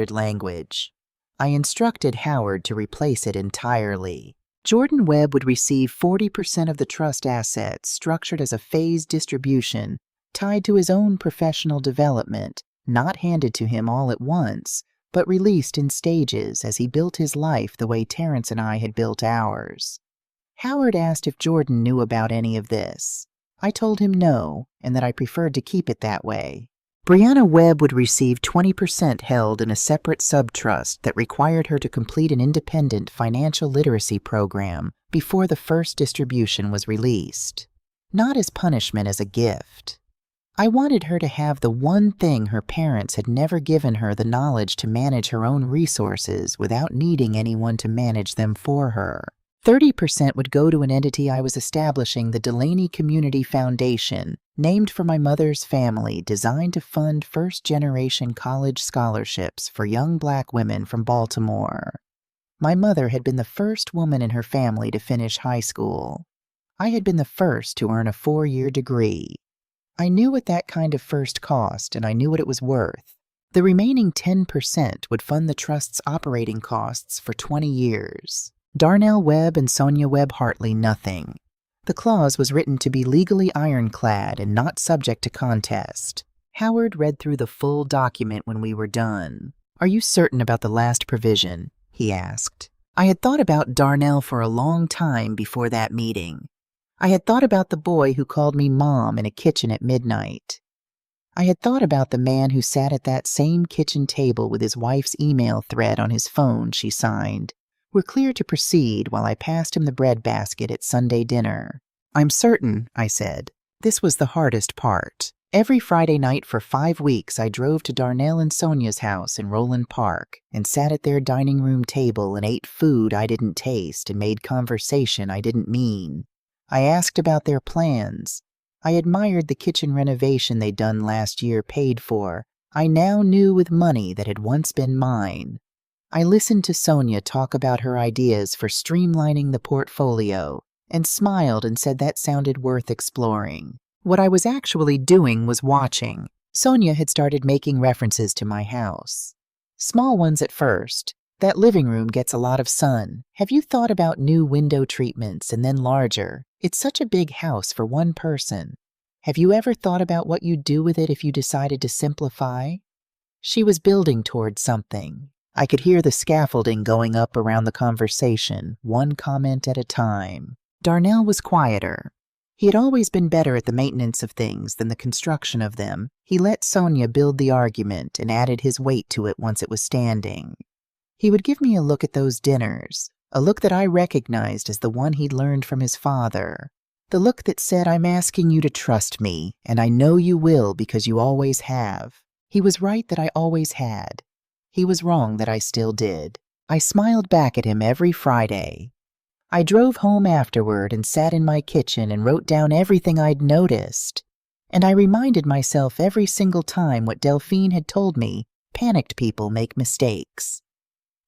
language. I instructed Howard to replace it entirely. Jordan Webb would receive 40% of the trust assets, structured as a phased distribution, tied to his own professional development, not handed to him all at once, but released in stages as he built his life the way Terrence and I had built ours. Howard asked if Jordan knew about any of this. I told him no, and that I preferred to keep it that way. Brianna Webb would receive 20% held in a separate subtrust that required her to complete an independent financial literacy program before the first distribution was released. Not as punishment, as a gift. I wanted her to have the one thing her parents had never given her, the knowledge to manage her own resources without needing anyone to manage them for her. 30% would go to an entity I was establishing, the Delaney Community Foundation, named for my mother's family, designed to fund first-generation college scholarships for young Black women from Baltimore. My mother had been the first woman in her family to finish high school. I had been the first to earn a 4-year degree. I knew what that kind of first cost, and I knew what it was worth. The remaining 10% would fund the trust's operating costs for 20 years. Darnell Webb and Sonia Webb Hartley, nothing. The clause was written to be legally ironclad and not subject to contest. Howard read through the full document when we were done. "Are you certain about the last provision?" he asked. I had thought about Darnell for a long time before that meeting. I had thought about the boy who called me Mom in a kitchen at midnight. I had thought about the man who sat at that same kitchen table with his wife's email thread on his phone she signed. "We're clear to proceed," while I passed him the bread basket at Sunday dinner. "I'm certain," I said. This was the hardest part. Every Friday night for 5 weeks, I drove to Darnell and Sonia's house in Roland Park and sat at their dining room table and ate food I didn't taste and made conversation I didn't mean. I asked about their plans. I admired the kitchen renovation they'd done last year paid for. I now knew with money that had once been mine. I listened to Sonia talk about her ideas for streamlining the portfolio and smiled and said that sounded worth exploring. What I was actually doing was watching. Sonia had started making references to my house. Small ones at first. That living room gets a lot of sun. Have you thought about new window treatments and then larger? It's such a big house for one person. Have you ever thought about what you'd do with it if you decided to simplify? She was building toward something. I could hear the scaffolding going up around the conversation, one comment at a time. Darnell was quieter. He had always been better at the maintenance of things than the construction of them. He let Sonia build the argument and added his weight to it once it was standing. He would give me a look at those dinners, a look that I recognized as the one he'd learned from his father. The look that said, "I'm asking you to trust me, and I know you will because you always have." He was right that I always had. He was wrong that I still did. I smiled back at him every Friday. I drove home afterward and sat in my kitchen and wrote down everything I'd noticed. And I reminded myself every single time what Delphine had told me: panicked people make mistakes.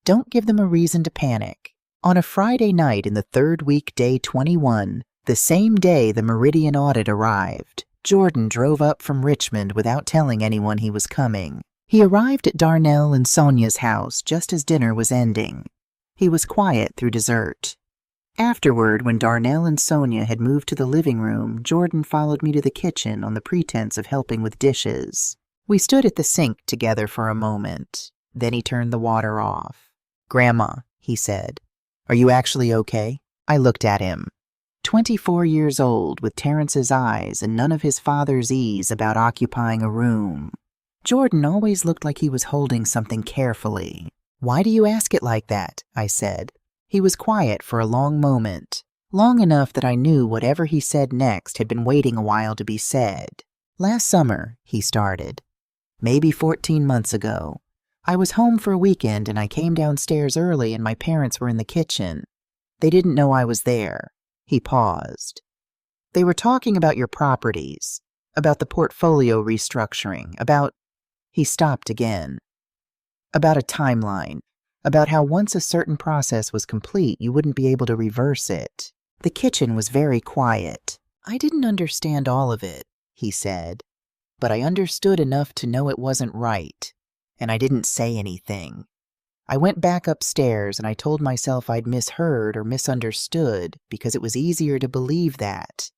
Don't give them a reason to panic. On a Friday night in the third week, day 21, the same day the Meridian audit arrived, Jordan drove up from Richmond without telling anyone he was coming. He arrived at Darnell and Sonia's house just as dinner was ending. He was quiet through dessert. Afterward, when Darnell and Sonia had moved to the living room, Jordan followed me to the kitchen on the pretense of helping with dishes. We stood at the sink together for a moment. Then he turned the water off. "Grandma," he said, "are you actually okay?" I looked at him. 24 years old, with Terrence's eyes and none of his father's ease about occupying a room. Jordan always looked like he was holding something carefully. "Why do you ask it like that?" I said. He was quiet for a long moment, long enough that I knew whatever he said next had been waiting a while to be said. "Last summer," he started, "maybe 14 months ago, I was home for a weekend and I came downstairs early and my parents were in the kitchen. They didn't know I was there." He paused. "They were talking about your properties, about the portfolio restructuring, about—" He stopped again. "About a timeline, about how once a certain process was complete, you wouldn't be able to reverse it." The kitchen was very quiet. "I didn't understand all of it," he said, "but I understood enough to know it wasn't right, and I didn't say anything. I went back upstairs and I told myself I'd misheard or misunderstood because it was easier to believe that.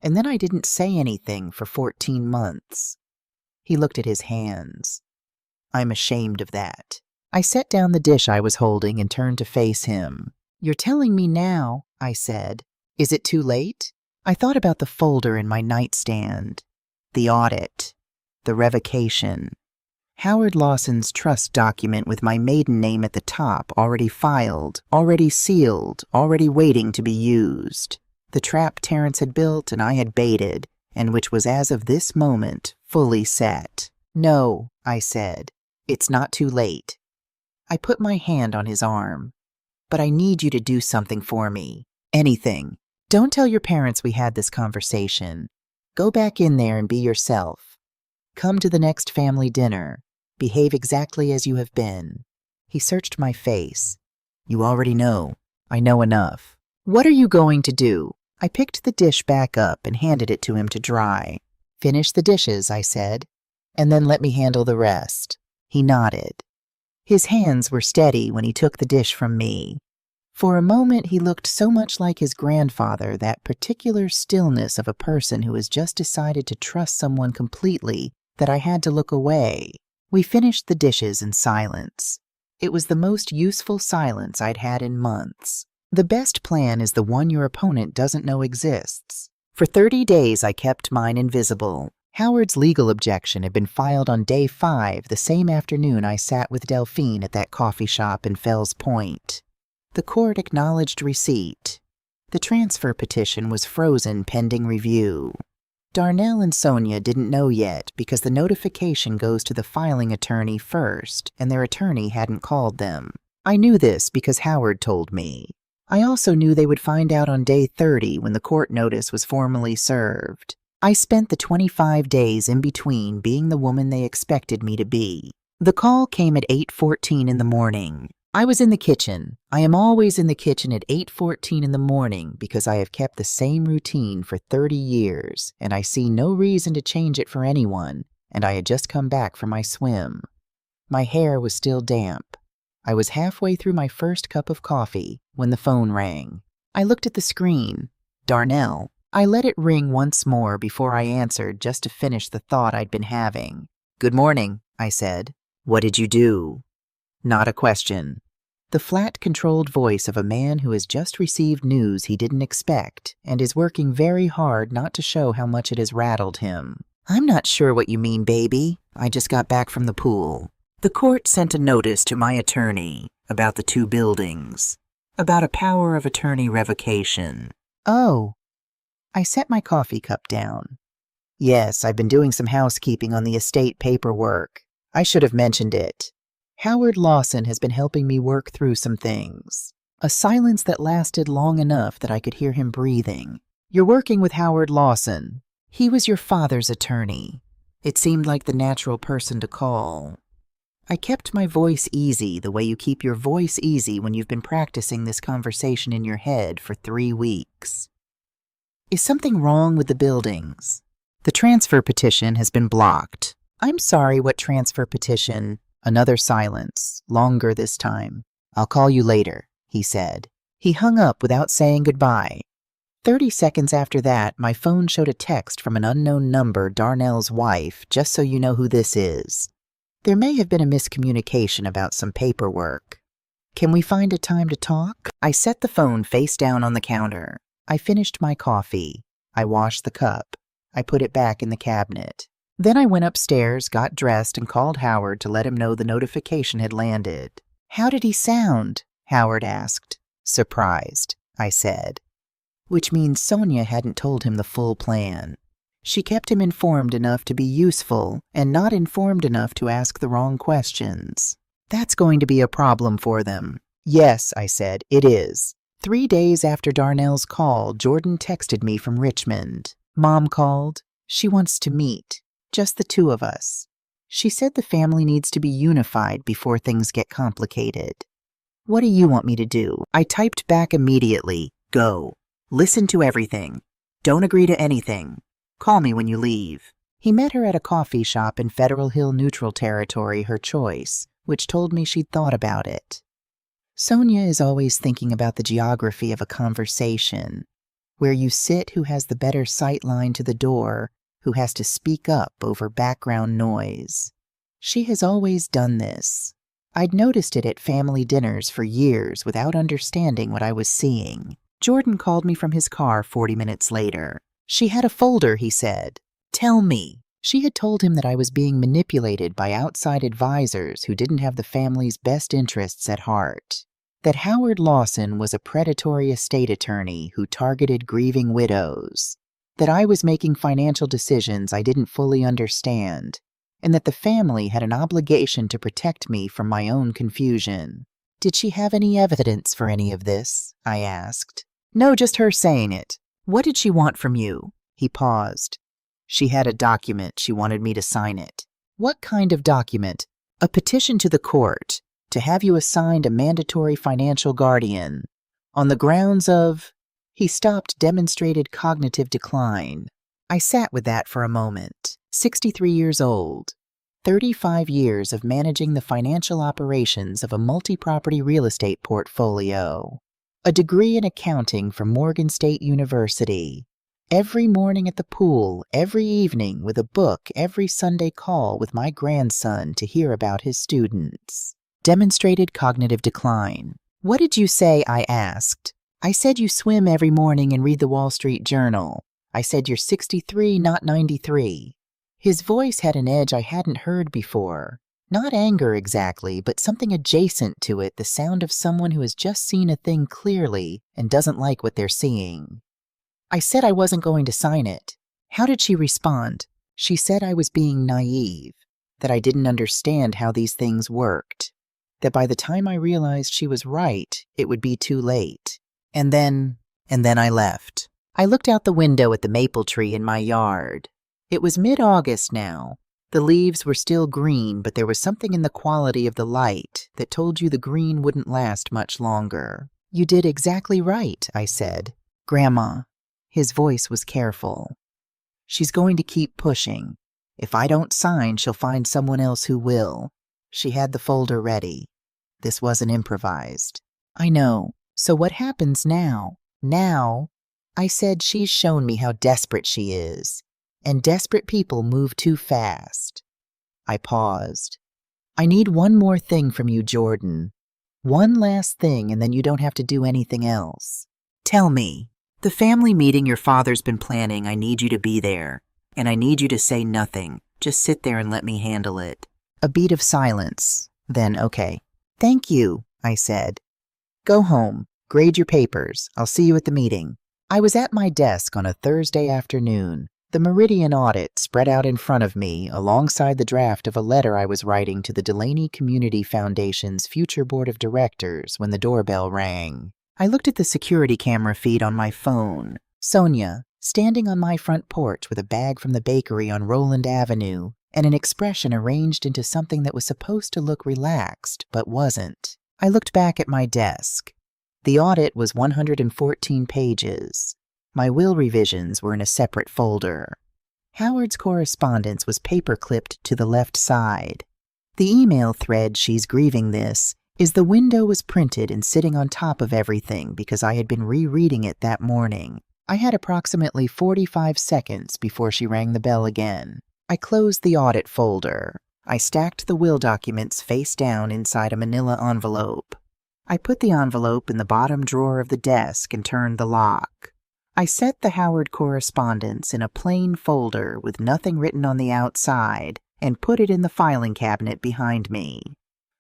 And then I didn't say anything for 14 months. He looked at his hands. "I'm ashamed of that." I set down the dish I was holding and turned to face him. "You're telling me now," I said. "Is it too late?" I thought about the folder in my nightstand, the audit, the revocation, Howard Lawson's trust document with my maiden name at the top, already filed, already sealed, already waiting to be used. The trap Terrence had built and I had baited, and which was as of this moment fully set. "No," I said. "It's not too late." I put my hand on his arm. "But I need you to do something for me. Anything. Don't tell your parents we had this conversation. Go back in there and be yourself. Come to the next family dinner. Behave exactly as you have been." He searched my face. "You already know. I know enough." "What are you going to do?" I picked the dish back up and handed it to him to dry. "Finish the dishes," I said, "and then let me handle the rest." He nodded. His hands were steady when he took the dish from me. For a moment he looked so much like his grandfather, that particular stillness of a person who has just decided to trust someone completely, that I had to look away. We finished the dishes in silence. It was the most useful silence I'd had in months. The best plan is the one your opponent doesn't know exists. For 30 days I kept mine invisible. Howard's legal objection had been filed on day 5, the same afternoon I sat with Delphine at that coffee shop in Fells Point. The court acknowledged receipt. The transfer petition was frozen pending review. Darnell and Sonia didn't know yet because the notification goes to the filing attorney first, and their attorney hadn't called them. I knew this because Howard told me. I also knew they would find out on day 30 when the court notice was formally served. I spent the 25 days in between being the woman they expected me to be. The call came at 8:14 in the morning. I was in the kitchen. I am always in the kitchen at 8:14 in the morning because I have kept the same routine for 30 years, and I see no reason to change it for anyone, and I had just come back from my swim. My hair was still damp. I was halfway through my first cup of coffee when the phone rang. I looked at the screen. Darnell. I let it ring once more before I answered just to finish the thought I'd been having. "Good morning," I said. "What did you do?" Not a question. The flat, controlled voice of a man who has just received news he didn't expect and is working very hard not to show how much it has rattled him. "I'm not sure what you mean, baby. I just got back from the pool. The court sent a notice to my attorney about the 2 buildings, about a power of attorney revocation." "Oh." I set my coffee cup down. "Yes, I've been doing some housekeeping on the estate paperwork. I should have mentioned it. Howard Lawson has been helping me work through some things." A silence that lasted long enough that I could hear him breathing. "You're working with Howard Lawson. He was your father's attorney. It seemed like the natural person to call." I kept my voice easy the way you keep your voice easy when you've been practicing this conversation in your head for 3 weeks. "Is something wrong with the buildings?" "The transfer petition has been blocked." "I'm sorry, what transfer petition?" Another silence, longer this time. "I'll call you later," he said. He hung up without saying goodbye. 30 seconds after that, my phone showed a text from an unknown number, Darnell's wife, "Just so you know who this is. There may have been a miscommunication about some paperwork. Can we find a time to talk?" I set the phone face down on the counter. I finished my coffee. I washed the cup. I put it back in the cabinet. Then I went upstairs, got dressed, and called Howard to let him know the notification had landed. "How did he sound?" Howard asked. "Surprised," I said. Which means Sonia hadn't told him the full plan. She kept him informed enough to be useful and not informed enough to ask the wrong questions. "That's going to be a problem for them." "Yes," I said, "it is." 3 days after Darnell's call, Jordan texted me from Richmond. "Mom called. She wants to meet. Just the 2 of us. She said the family needs to be unified before things get complicated." "What do you want me to do?" I typed back immediately. "Go. Listen to everything. Don't agree to anything. Call me when you leave." He met her at a coffee shop in Federal Hill Neutral Territory, her choice, which told me she'd thought about it. Sonia is always thinking about the geography of a conversation, where you sit who has the better sight line to the door, who has to speak up over background noise. She has always done this. I'd noticed it at family dinners for years without understanding what I was seeing. Jordan called me from his car 40 minutes later. "She had a folder," he said. "Tell me." She had told him that I was being manipulated by outside advisors who didn't have the family's best interests at heart. That Howard Lawson was a predatory estate attorney who targeted grieving widows. That I was making financial decisions I didn't fully understand. And that the family had an obligation to protect me from my own confusion. "Did she have any evidence for any of this?" I asked. "No, just her saying it." "What did she want from you?" He paused. "She had a document. She wanted me to sign it." "What kind of document?" "A petition to the court to have you assigned a mandatory financial guardian on the grounds of—" He stopped, demonstrated cognitive decline. I sat with that for a moment. 63 years old. 35 years of managing the financial operations of a multi-property real estate portfolio. A degree in accounting from Morgan State University. Every morning at the pool, every evening with a book, every Sunday call with my grandson to hear about his students. Demonstrated cognitive decline. "What did you say?" I asked. "I said you swim every morning and read the Wall Street Journal. I said you're 63, not 93. His voice had an edge I hadn't heard before. Not anger exactly, but something adjacent to it, the sound of someone who has just seen a thing clearly and doesn't like what they're seeing. I said I wasn't going to sign it. How did she respond? She said I was being naive, that I didn't understand how these things worked, that by the time I realized she was right, it would be too late. And then I left. I looked out the window at the maple tree in my yard. It was mid-August now. The leaves were still green, but there was something in the quality of the light that told you the green wouldn't last much longer. "You did exactly right," I said. "Grandma." His voice was careful. "She's going to keep pushing. If I don't sign, she'll find someone else who will." She had the folder ready. This wasn't improvised. "I know. So what happens now?" "Now," I said, "she's shown me how desperate she is. And desperate people move too fast." I paused. "I need one more thing from you, Jordan. One last thing, and then you don't have to do anything else. Tell me, the family meeting your father's been planning, I need you to be there. And I need you to say nothing. Just sit there and let me handle it." A beat of silence. Then, "Okay." "Thank you," I said. "Go home. Grade your papers. I'll see you at the meeting." I was at my desk on a Thursday afternoon. The Meridian audit spread out in front of me alongside the draft of a letter I was writing to the Delaney Community Foundation's future board of directors when the doorbell rang. I looked at the security camera feed on my phone. Sonia, standing on my front porch with a bag from the bakery on Roland Avenue and an expression arranged into something that was supposed to look relaxed but wasn't. I looked back at my desk. The audit was 114 pages. My will revisions were in a separate folder. Howard's correspondence was paper-clipped to the left side. The email thread, "She's grieving this," is the window was printed and sitting on top of everything because I had been rereading it that morning. I had approximately 45 seconds before she rang the bell again. I closed the audit folder. I stacked the will documents face down inside a manila envelope. I put the envelope in the bottom drawer of the desk and turned the lock. I set the Howard correspondence in a plain folder with nothing written on the outside and put it in the filing cabinet behind me.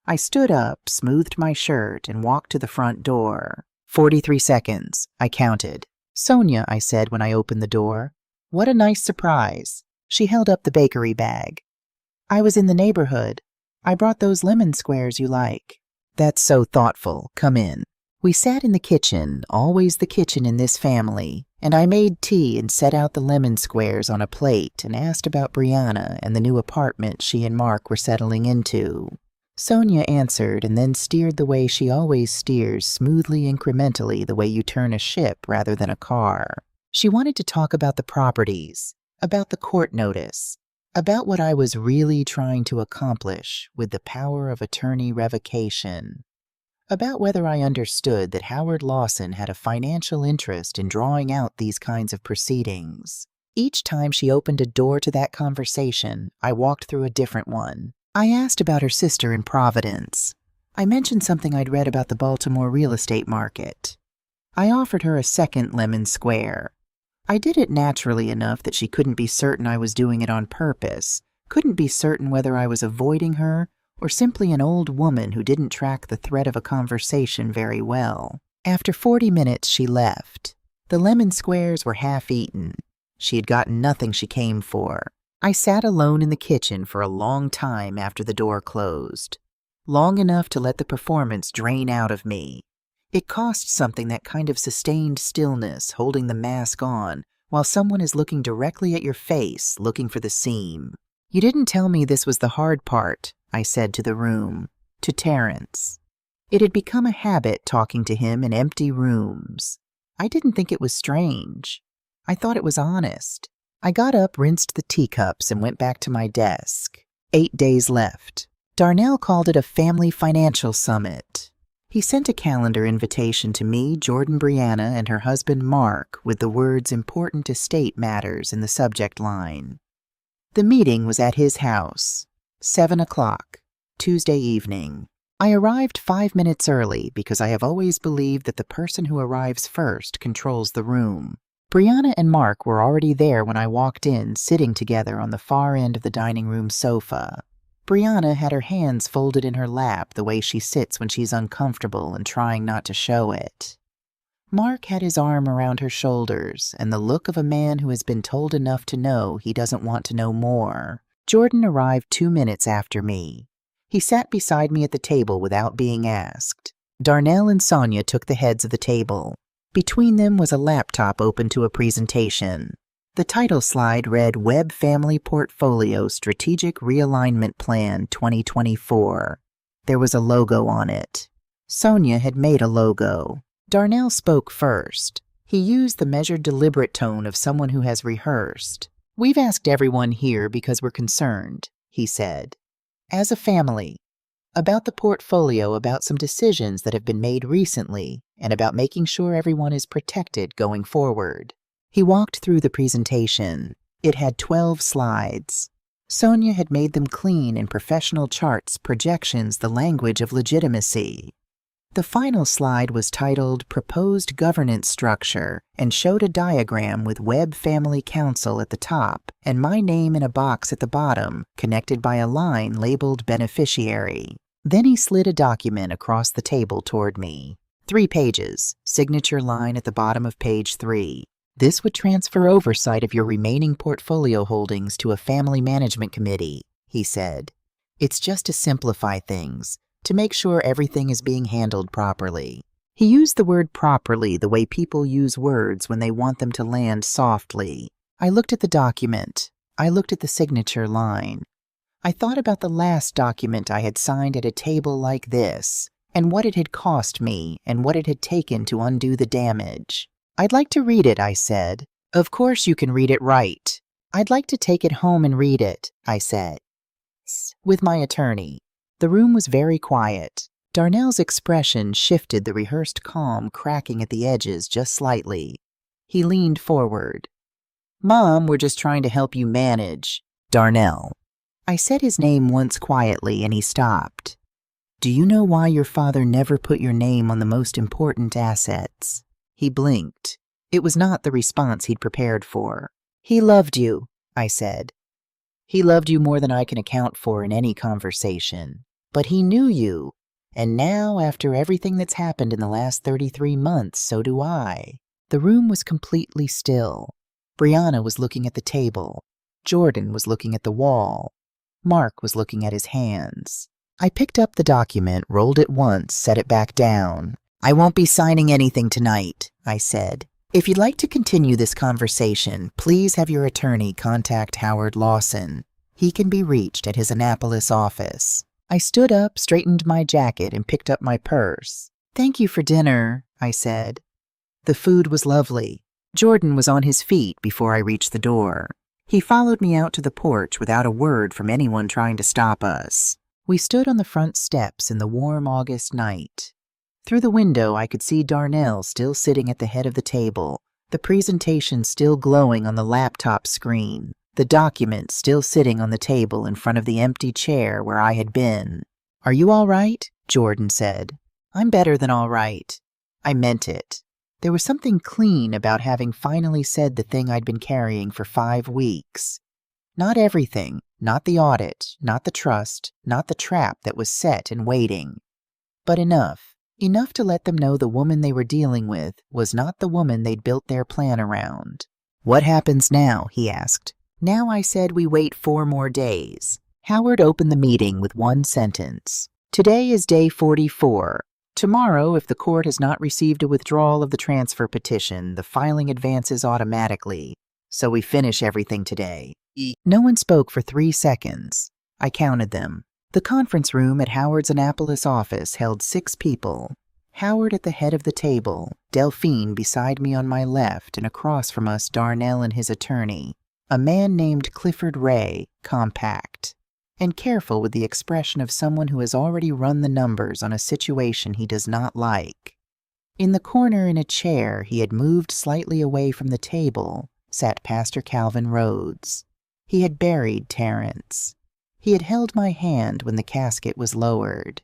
I stood up, smoothed my shirt, and walked to the front door. 43 seconds, I counted. "Sonia," I said when I opened the door. "What a nice surprise." She held up the bakery bag. "I was in the neighborhood. I brought those lemon squares you like." "That's so thoughtful. Come in." We sat in the kitchen, always the kitchen in this family, and I made tea and set out the lemon squares on a plate and asked about Brianna and the new apartment she and Mark were settling into. Sonia answered and then steered the way she always steers, smoothly, incrementally, the way you turn a ship rather than a car. She wanted to talk about the properties, about the court notice, about what I was really trying to accomplish with the power of attorney revocation, about whether I understood that Howard Lawson had a financial interest in drawing out these kinds of proceedings. Each time she opened a door to that conversation, I walked through a different one. I asked about her sister in Providence. I mentioned something I'd read about the Baltimore real estate market. I offered her a second lemon square. I did it naturally enough that she couldn't be certain I was doing it on purpose, couldn't be certain whether I was avoiding her or simply an old woman who didn't track the thread of a conversation very well. After 40 minutes, she left. The lemon squares were half-eaten. She had gotten nothing she came for. I sat alone in the kitchen for a long time after the door closed. Long enough to let the performance drain out of me. It cost something, that kind of sustained stillness, holding the mask on, while someone is looking directly at your face, looking for the seam. "You didn't tell me this was the hard part," I said to the room, to Terrence. It had become a habit talking to him in empty rooms. I didn't think it was strange. I thought it was honest. I got up, rinsed the teacups, and went back to my desk. 8 days left. Darnell called it a family financial summit. He sent a calendar invitation to me, Jordan, Brianna, and her husband Mark with the words "important estate matters" in the subject line. The meeting was at his house. 7 o'clock, Tuesday evening. I arrived 5 minutes early because I have always believed that the person who arrives first controls the room. Brianna and Mark were already there when I walked in, sitting together on the far end of the dining room sofa. Brianna had her hands folded in her lap the way she sits when she's uncomfortable and trying not to show it. Mark had his arm around her shoulders and the look of a man who has been told enough to know he doesn't want to know more. Jordan arrived 2 minutes after me. He sat beside me at the table without being asked. Darnell and Sonia took the heads of the table. Between them was a laptop open to a presentation. The title slide read Webb Family Portfolio Strategic Realignment Plan 2024. There was a logo on it. Sonia had made a logo. Darnell spoke first. He used the measured, deliberate tone of someone who has rehearsed. "We've asked everyone here because we're concerned," he said. "As a family. About the portfolio, about some decisions that have been made recently, and about making sure everyone is protected going forward." He walked through the presentation. It had 12 slides. Sonia had made them clean in professional charts, projections, the language of legitimacy. The final slide was titled Proposed Governance Structure and showed a diagram with Webb Family Council at the top and my name in a box at the bottom, connected by a line labeled Beneficiary. Then he slid a document across the table toward me. 3 pages, signature line at the bottom of page 3. This would transfer oversight of your remaining portfolio holdings to a family management committee, he said. It's just to simplify things, to make sure everything is being handled properly. He used the word properly the way people use words when they want them to land softly. I looked at the document. I looked at the signature line. I thought about the last document I had signed at a table like this, and what it had cost me, and what it had taken to undo the damage. "I'd like to read it," I said. "Of course you can read it right." "I'd like to take it home and read it," I said. "With my attorney." The room was very quiet. Darnell's expression shifted, the rehearsed calm cracking at the edges just slightly. He leaned forward. "Mom, we're just trying to help you manage." "Darnell." I said his name once quietly, and he stopped. "Do you know why your father never put your name on the most important assets?" He blinked. It was not the response he'd prepared for. "He loved you," I said. "He loved you more than I can account for in any conversation. But he knew you. And now, after everything that's happened in the last 33 months, so do I." The room was completely still. Brianna was looking at the table. Jordan was looking at the wall. Mark was looking at his hands. I picked up the document, rolled it once, set it back down. "I won't be signing anything tonight," I said. "If you'd like to continue this conversation, please have your attorney contact Howard Lawson. He can be reached at his Annapolis office." I stood up, straightened my jacket, and picked up my purse. "Thank you for dinner," I said. The food was lovely. Jordan was on his feet before I reached the door. He followed me out to the porch without a word from anyone trying to stop us. We stood on the front steps in the warm August night. Through the window, I could see Darnell still sitting at the head of the table, the presentation still glowing on the laptop screen, the document still sitting on the table in front of the empty chair where I had been. "Are you all right?" Jordan said. "I'm better than all right." I meant it. There was something clean about having finally said the thing I'd been carrying for 5 weeks. Not everything, not the audit, not the trust, not the trap that was set and waiting. But enough. Enough to let them know the woman they were dealing with was not the woman they'd built their plan around. "What happens now?" he asked. "Now," I said, "we wait 4 more days." Howard opened the meeting with one sentence. "Today is day 44. Tomorrow, if the court has not received a withdrawal of the transfer petition, the filing advances automatically. So we finish everything today." No one spoke for 3 seconds. I counted them. The conference room at Howard's Annapolis office held 6 people. Howard at the head of the table, Delphine beside me on my left, and across from us Darnell and his attorney, a man named Clifford Ray, compact, and careful with the expression of someone who has already run the numbers on a situation he does not like. In the corner in a chair he had moved slightly away from the table sat Pastor Calvin Rhodes. He had buried Terrence. He had held my hand when the casket was lowered.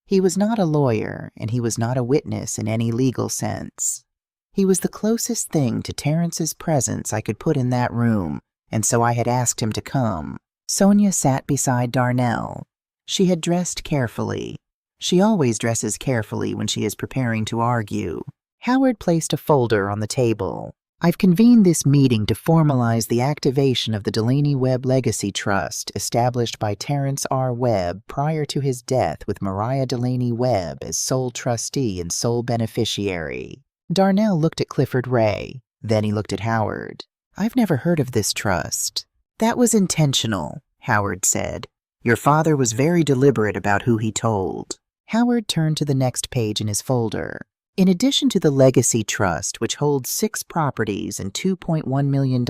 He was not a lawyer, and he was not a witness in any legal sense. He was the closest thing to Terrence's presence I could put in that room, and so I had asked him to come. Sonia sat beside Darnell. She had dressed carefully. She always dresses carefully when she is preparing to argue. Howard placed a folder on the table. "I've convened this meeting to formalize the activation of the Delaney Webb Legacy Trust established by Terrence R. Webb prior to his death with Mariah Delaney Webb as sole trustee and sole beneficiary. Darnell looked at Clifford Ray. Then he looked at Howard. I've never heard of this trust. That was intentional, Howard said. Your father was very deliberate about who he told. Howard turned to the next page in his folder. In addition to the Legacy Trust, which holds 6 properties and $2.1 million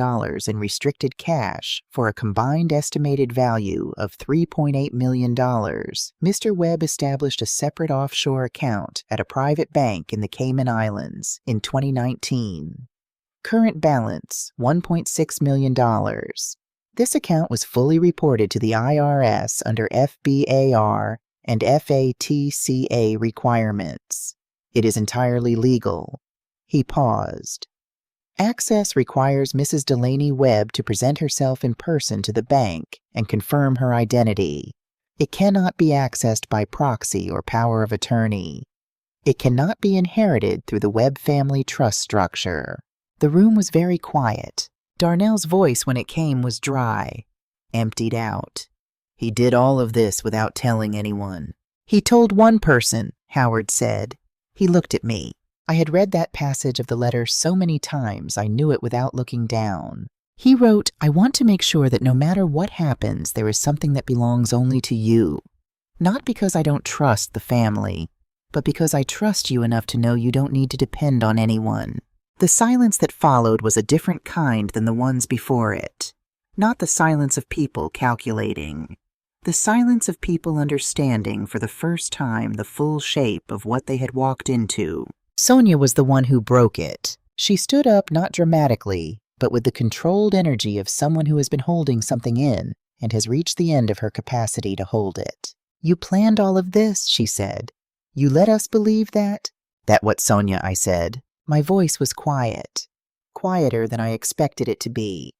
in restricted cash for a combined estimated value of $3.8 million, Mr. Webb established a separate offshore account at a private bank in the Cayman Islands in 2019. Current balance, $1.6 million. This account was fully reported to the IRS under FBAR and FATCA requirements. It is entirely legal. He paused. Access requires Mrs. Delaney Webb to present herself in person to the bank and confirm her identity. It cannot be accessed by proxy or power of attorney. It cannot be inherited through the Webb family trust structure. The room was very quiet. Darnell's voice when it came was dry, emptied out. He did all of this without telling anyone. He told one person, Howard said. He looked at me. I had read that passage of the letter so many times I knew it without looking down. He wrote, I want to make sure that no matter what happens, there is something that belongs only to you. Not because I don't trust the family, but because I trust you enough to know you don't need to depend on anyone. The silence that followed was a different kind than the ones before it. Not the silence of people calculating. The silence of people understanding for the first time the full shape of what they had walked into. Sonia was the one who broke it. She stood up not dramatically, but with the controlled energy of someone who has been holding something in and has reached the end of her capacity to hold it. You planned all of this, she said. You let us believe that? That what, Sonia, I said. My voice was quiet. Quieter than I expected it to be.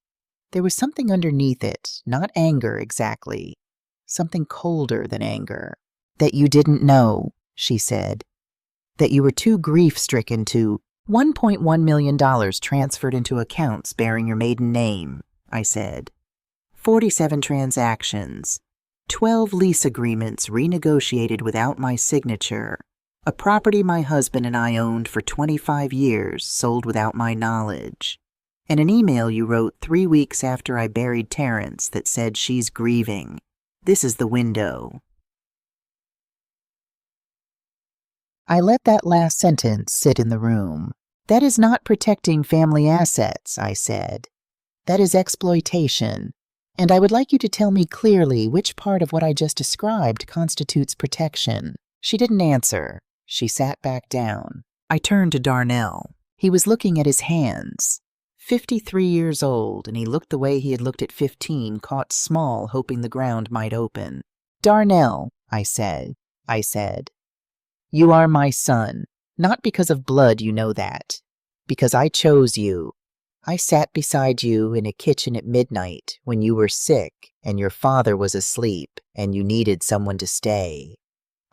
There was something underneath it, not anger exactly. Something colder than anger. That you didn't know, she said. That you were too grief-stricken to $1.1 million transferred into accounts bearing your maiden name, I said. 47 transactions. 12 lease agreements renegotiated without my signature. A property my husband and I owned for 25 years sold without my knowledge. And an email you wrote 3 weeks after I buried Terrence that said she's grieving. This is the window. I let that last sentence sit in the room. That is not protecting family assets, I said. That is exploitation. And I would like you to tell me clearly which part of what I just described constitutes protection. She didn't answer. She sat back down. I turned to Darnell. He was looking at his hands. 53 years old, and he looked the way he had looked at 15, caught small, hoping the ground might open. Darnell, I said. You are my son. Not because of blood, you know that. Because I chose you. I sat beside you in a kitchen at midnight when you were sick and your father was asleep and you needed someone to stay.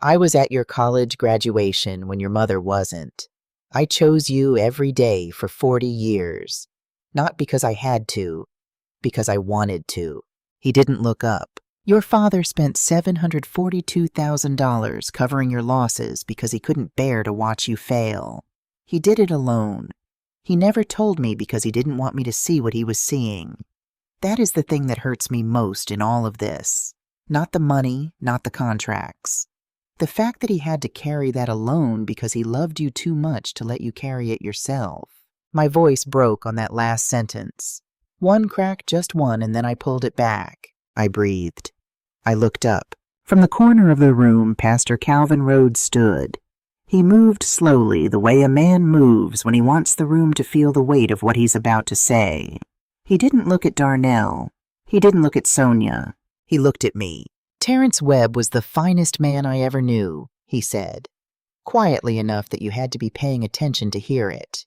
I was at your college graduation when your mother wasn't. I chose you every day for 40 years. Not because I had to, because I wanted to. He didn't look up. Your father spent $742,000 covering your losses because he couldn't bear to watch you fail. He did it alone. He never told me because he didn't want me to see what he was seeing. That is the thing that hurts me most in all of this. Not the money, not the contracts. The fact that he had to carry that alone because he loved you too much to let you carry it yourself. My voice broke on that last sentence. One crack, just one, and then I pulled it back. I breathed. I looked up. From the corner of the room, Pastor Calvin Rhodes stood. He moved slowly, the way a man moves when he wants the room to feel the weight of what he's about to say. He didn't look at Darnell. He didn't look at Sonia. He looked at me. Terrence Webb was the finest man I ever knew, he said, quietly enough that you had to be paying attention to hear it.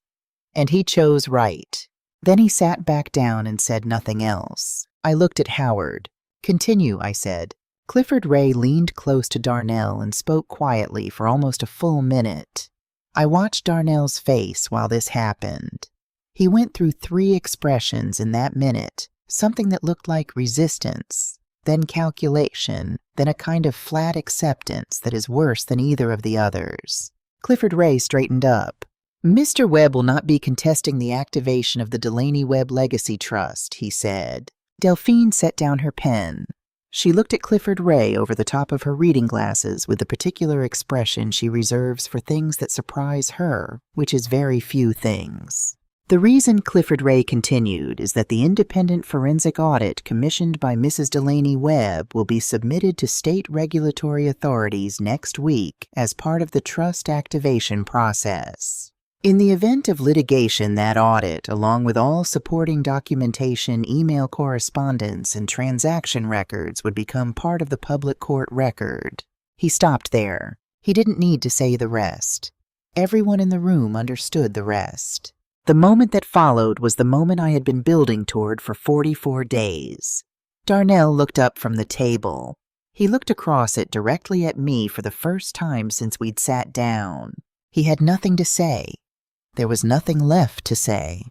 And he chose right. Then he sat back down and said nothing else. I looked at Howard. Continue, I said. Clifford Ray leaned close to Darnell and spoke quietly for almost a full minute. I watched Darnell's face while this happened. He went through 3 expressions in that minute, something that looked like resistance, then calculation, then a kind of flat acceptance that is worse than either of the others. Clifford Ray straightened up. Mr. Webb will not be contesting the activation of the Delaney Webb Legacy Trust, he said. Delphine set down her pen. She looked at Clifford Ray over the top of her reading glasses with the particular expression she reserves for things that surprise her, which is very few things. The reason, Clifford Ray continued, is that the independent forensic audit commissioned by Mrs. Delaney Webb will be submitted to state regulatory authorities next week as part of the trust activation process. In the event of litigation, that audit, along with all supporting documentation, email correspondence, and transaction records, would become part of the public court record. He stopped there. He didn't need to say the rest. Everyone in the room understood the rest. The moment that followed was the moment I had been building toward for 44 days. Darnell looked up from the table. He looked across it directly at me for the first time since we'd sat down. He had nothing to say. There was nothing left to say.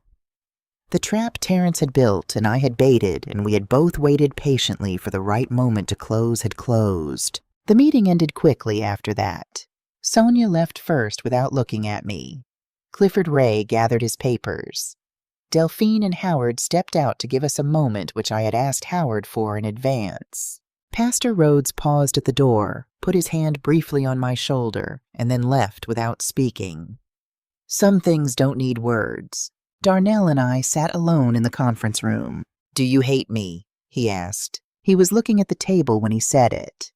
The trap Terrence had built and I had baited, and we had both waited patiently for the right moment to close, had closed. The meeting ended quickly after that. Sonia left first without looking at me. Clifford Ray gathered his papers. Delphine and Howard stepped out to give us a moment which I had asked Howard for in advance. Pastor Rhodes paused at the door, put his hand briefly on my shoulder, and then left without speaking. Some things don't need words. Darnell and I sat alone in the conference room. "Do you hate me?" he asked. He was looking at the table when he said it.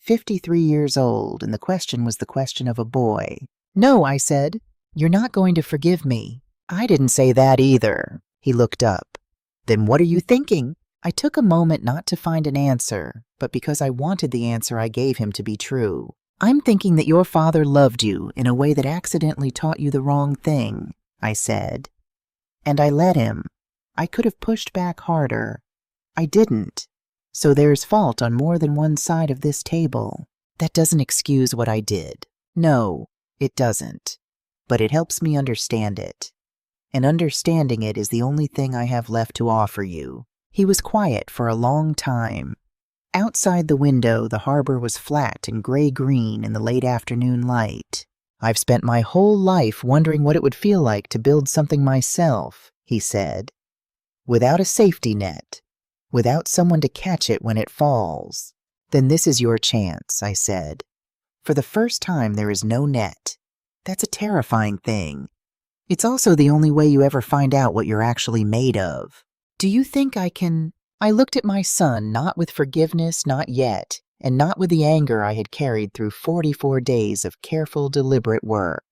53 years old, and the question was the question of a boy. "No," I said. "You're not going to forgive me." "I didn't say that either." He looked up. "Then what are you thinking?" I took a moment not to find an answer, but because I wanted the answer I gave him to be true. "I'm thinking that your father loved you in a way that accidentally taught you the wrong thing," I said. And I let him. I could have pushed back harder. I didn't. So there's fault on more than one side of this table. That doesn't excuse what I did. No, it doesn't. But it helps me understand it. And understanding it is the only thing I have left to offer you. He was quiet for a long time. Outside the window, the harbor was flat and gray-green in the late afternoon light. "I've spent my whole life wondering what it would feel like to build something myself," he said. "Without a safety net, without someone to catch it when it falls." "Then this is your chance," I said. "For the first time, there is no net. That's a terrifying thing. It's also the only way you ever find out what you're actually made of. Do you think I can—" I looked at my son, not with forgiveness, not yet, and not with the anger I had carried through 44 days of careful, deliberate work.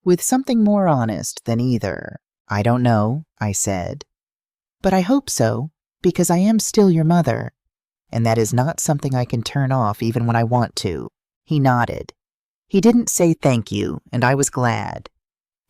With something more honest than either. "I don't know," I said. "But I hope so, because I am still your mother. And that is not something I can turn off even when I want to." He nodded. He didn't say thank you, and I was glad.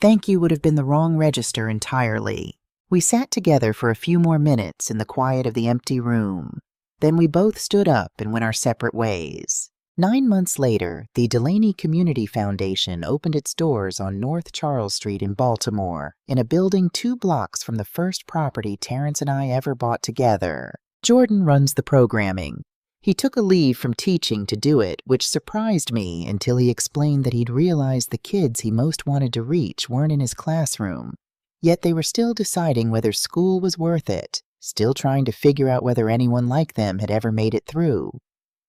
Thank you would have been the wrong register entirely. We sat together for a few more minutes in the quiet of the empty room. Then we both stood up and went our separate ways. 9 months later, the Delaney Community Foundation opened its doors on North Charles Street in Baltimore, in a building 2 blocks from the first property Terrence and I ever bought together. Jordan runs the programming. He took a leave from teaching to do it, which surprised me until he explained that he'd realized the kids he most wanted to reach weren't in his classroom. Yet they were still deciding whether school was worth it, still trying to figure out whether anyone like them had ever made it through.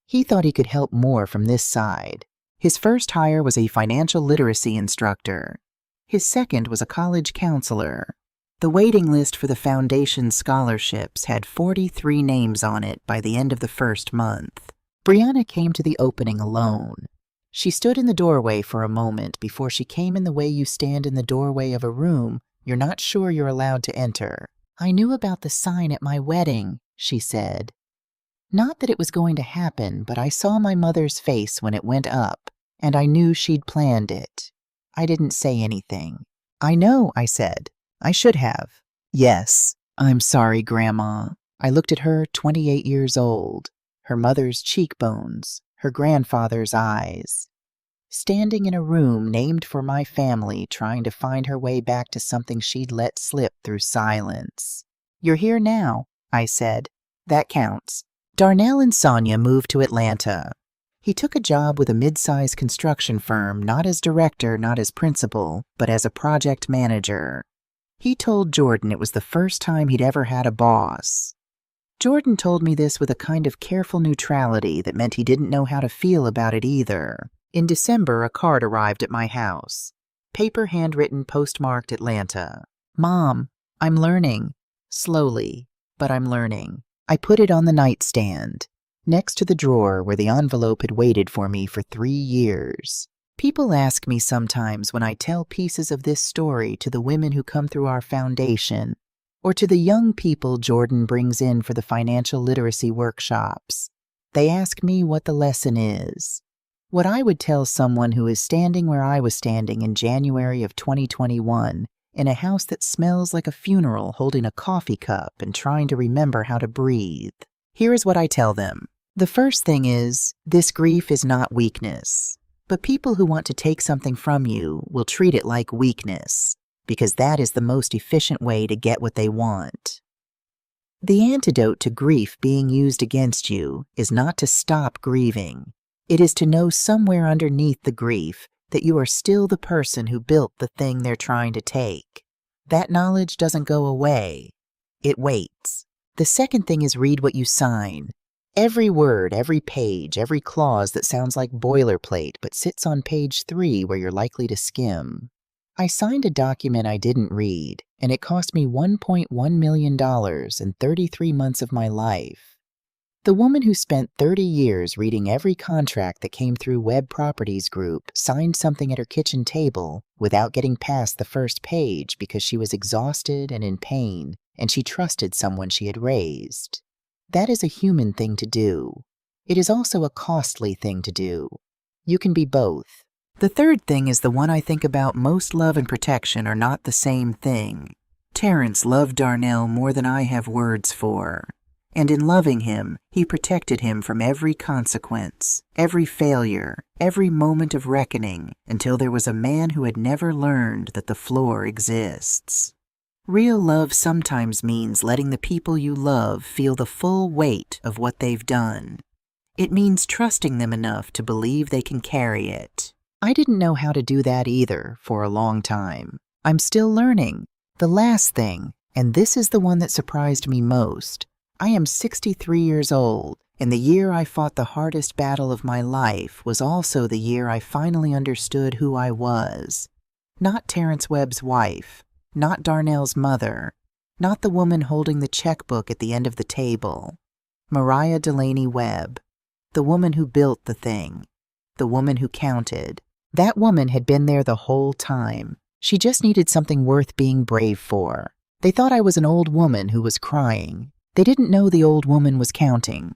He thought he could help more from this side. His first hire was a financial literacy instructor. His second was a college counselor. The waiting list for the foundation's scholarships had 43 names on it by the end of the first month. Brianna came to the opening alone. She stood in the doorway for a moment before she came in the way you stand in the doorway of a room you're not sure you're allowed to enter. "I knew about the sign at my wedding," she said. Not that it was going to happen, but I saw my mother's face when it went up, and I knew she'd planned it. I didn't say anything. "I know," I said. "I should have." "Yes, I'm sorry, Grandma." I looked at her, 28 years old, her mother's cheekbones, her grandfather's eyes. Standing in a room named for my family, trying to find her way back to something she'd let slip through silence. "You're here now," I said. "That counts." Darnell and Sonia moved to Atlanta. He took a job with a mid-sized construction firm, not as director, not as principal, but as a project manager. He told Jordan it was the first time he'd ever had a boss. Jordan told me this with a kind of careful neutrality that meant he didn't know how to feel about it either. In December, a card arrived at my house. Paper handwritten, postmarked Atlanta. Mom, I'm learning. Slowly, but I'm learning. I put it on the nightstand, next to the drawer where the envelope had waited for me for 3 years. People ask me sometimes when I tell pieces of this story to the women who come through our foundation, or to the young people Jordan brings in for the financial literacy workshops. They ask me what the lesson is. What I would tell someone who is standing where I was standing in January of 2021, in a house that smells like a funeral, holding a coffee cup and trying to remember how to breathe. Here is what I tell them. The first thing is, this grief is not weakness. But people who want to take something from you will treat it like weakness, because that is the most efficient way to get what they want. The antidote to grief being used against you is not to stop grieving. It is to know somewhere underneath the grief that you are still the person who built the thing they're trying to take. That knowledge doesn't go away. It waits. The second thing is read what you sign. Every word, every page, every clause that sounds like boilerplate but sits on page 3 where you're likely to skim. I signed a document I didn't read, and it cost me $1.1 million in 33 months of my life. The woman who spent 30 years reading every contract that came through Web Properties Group signed something at her kitchen table without getting past the first page because she was exhausted and in pain, and she trusted someone she had raised. That is a human thing to do. It is also a costly thing to do. You can be both. The third thing is the one I think about most. Love and protection are not the same thing. Terrence loved Darnell more than I have words for. And in loving him, he protected him from every consequence, every failure, every moment of reckoning, until there was a man who had never learned that the floor exists. Real love sometimes means letting the people you love feel the full weight of what they've done. It means trusting them enough to believe they can carry it. I didn't know how to do that either for a long time. I'm still learning. The last thing, and this is the one that surprised me most, I am 63 years old, and the year I fought the hardest battle of my life was also the year I finally understood who I was. Not Terrence Webb's wife, not Darnell's mother, not the woman holding the checkbook at the end of the table. Mariah Delaney Webb, the woman who built the thing, the woman who counted. That woman had been there the whole time. She just needed something worth being brave for. They thought I was an old woman who was crying. They didn't know the old woman was counting.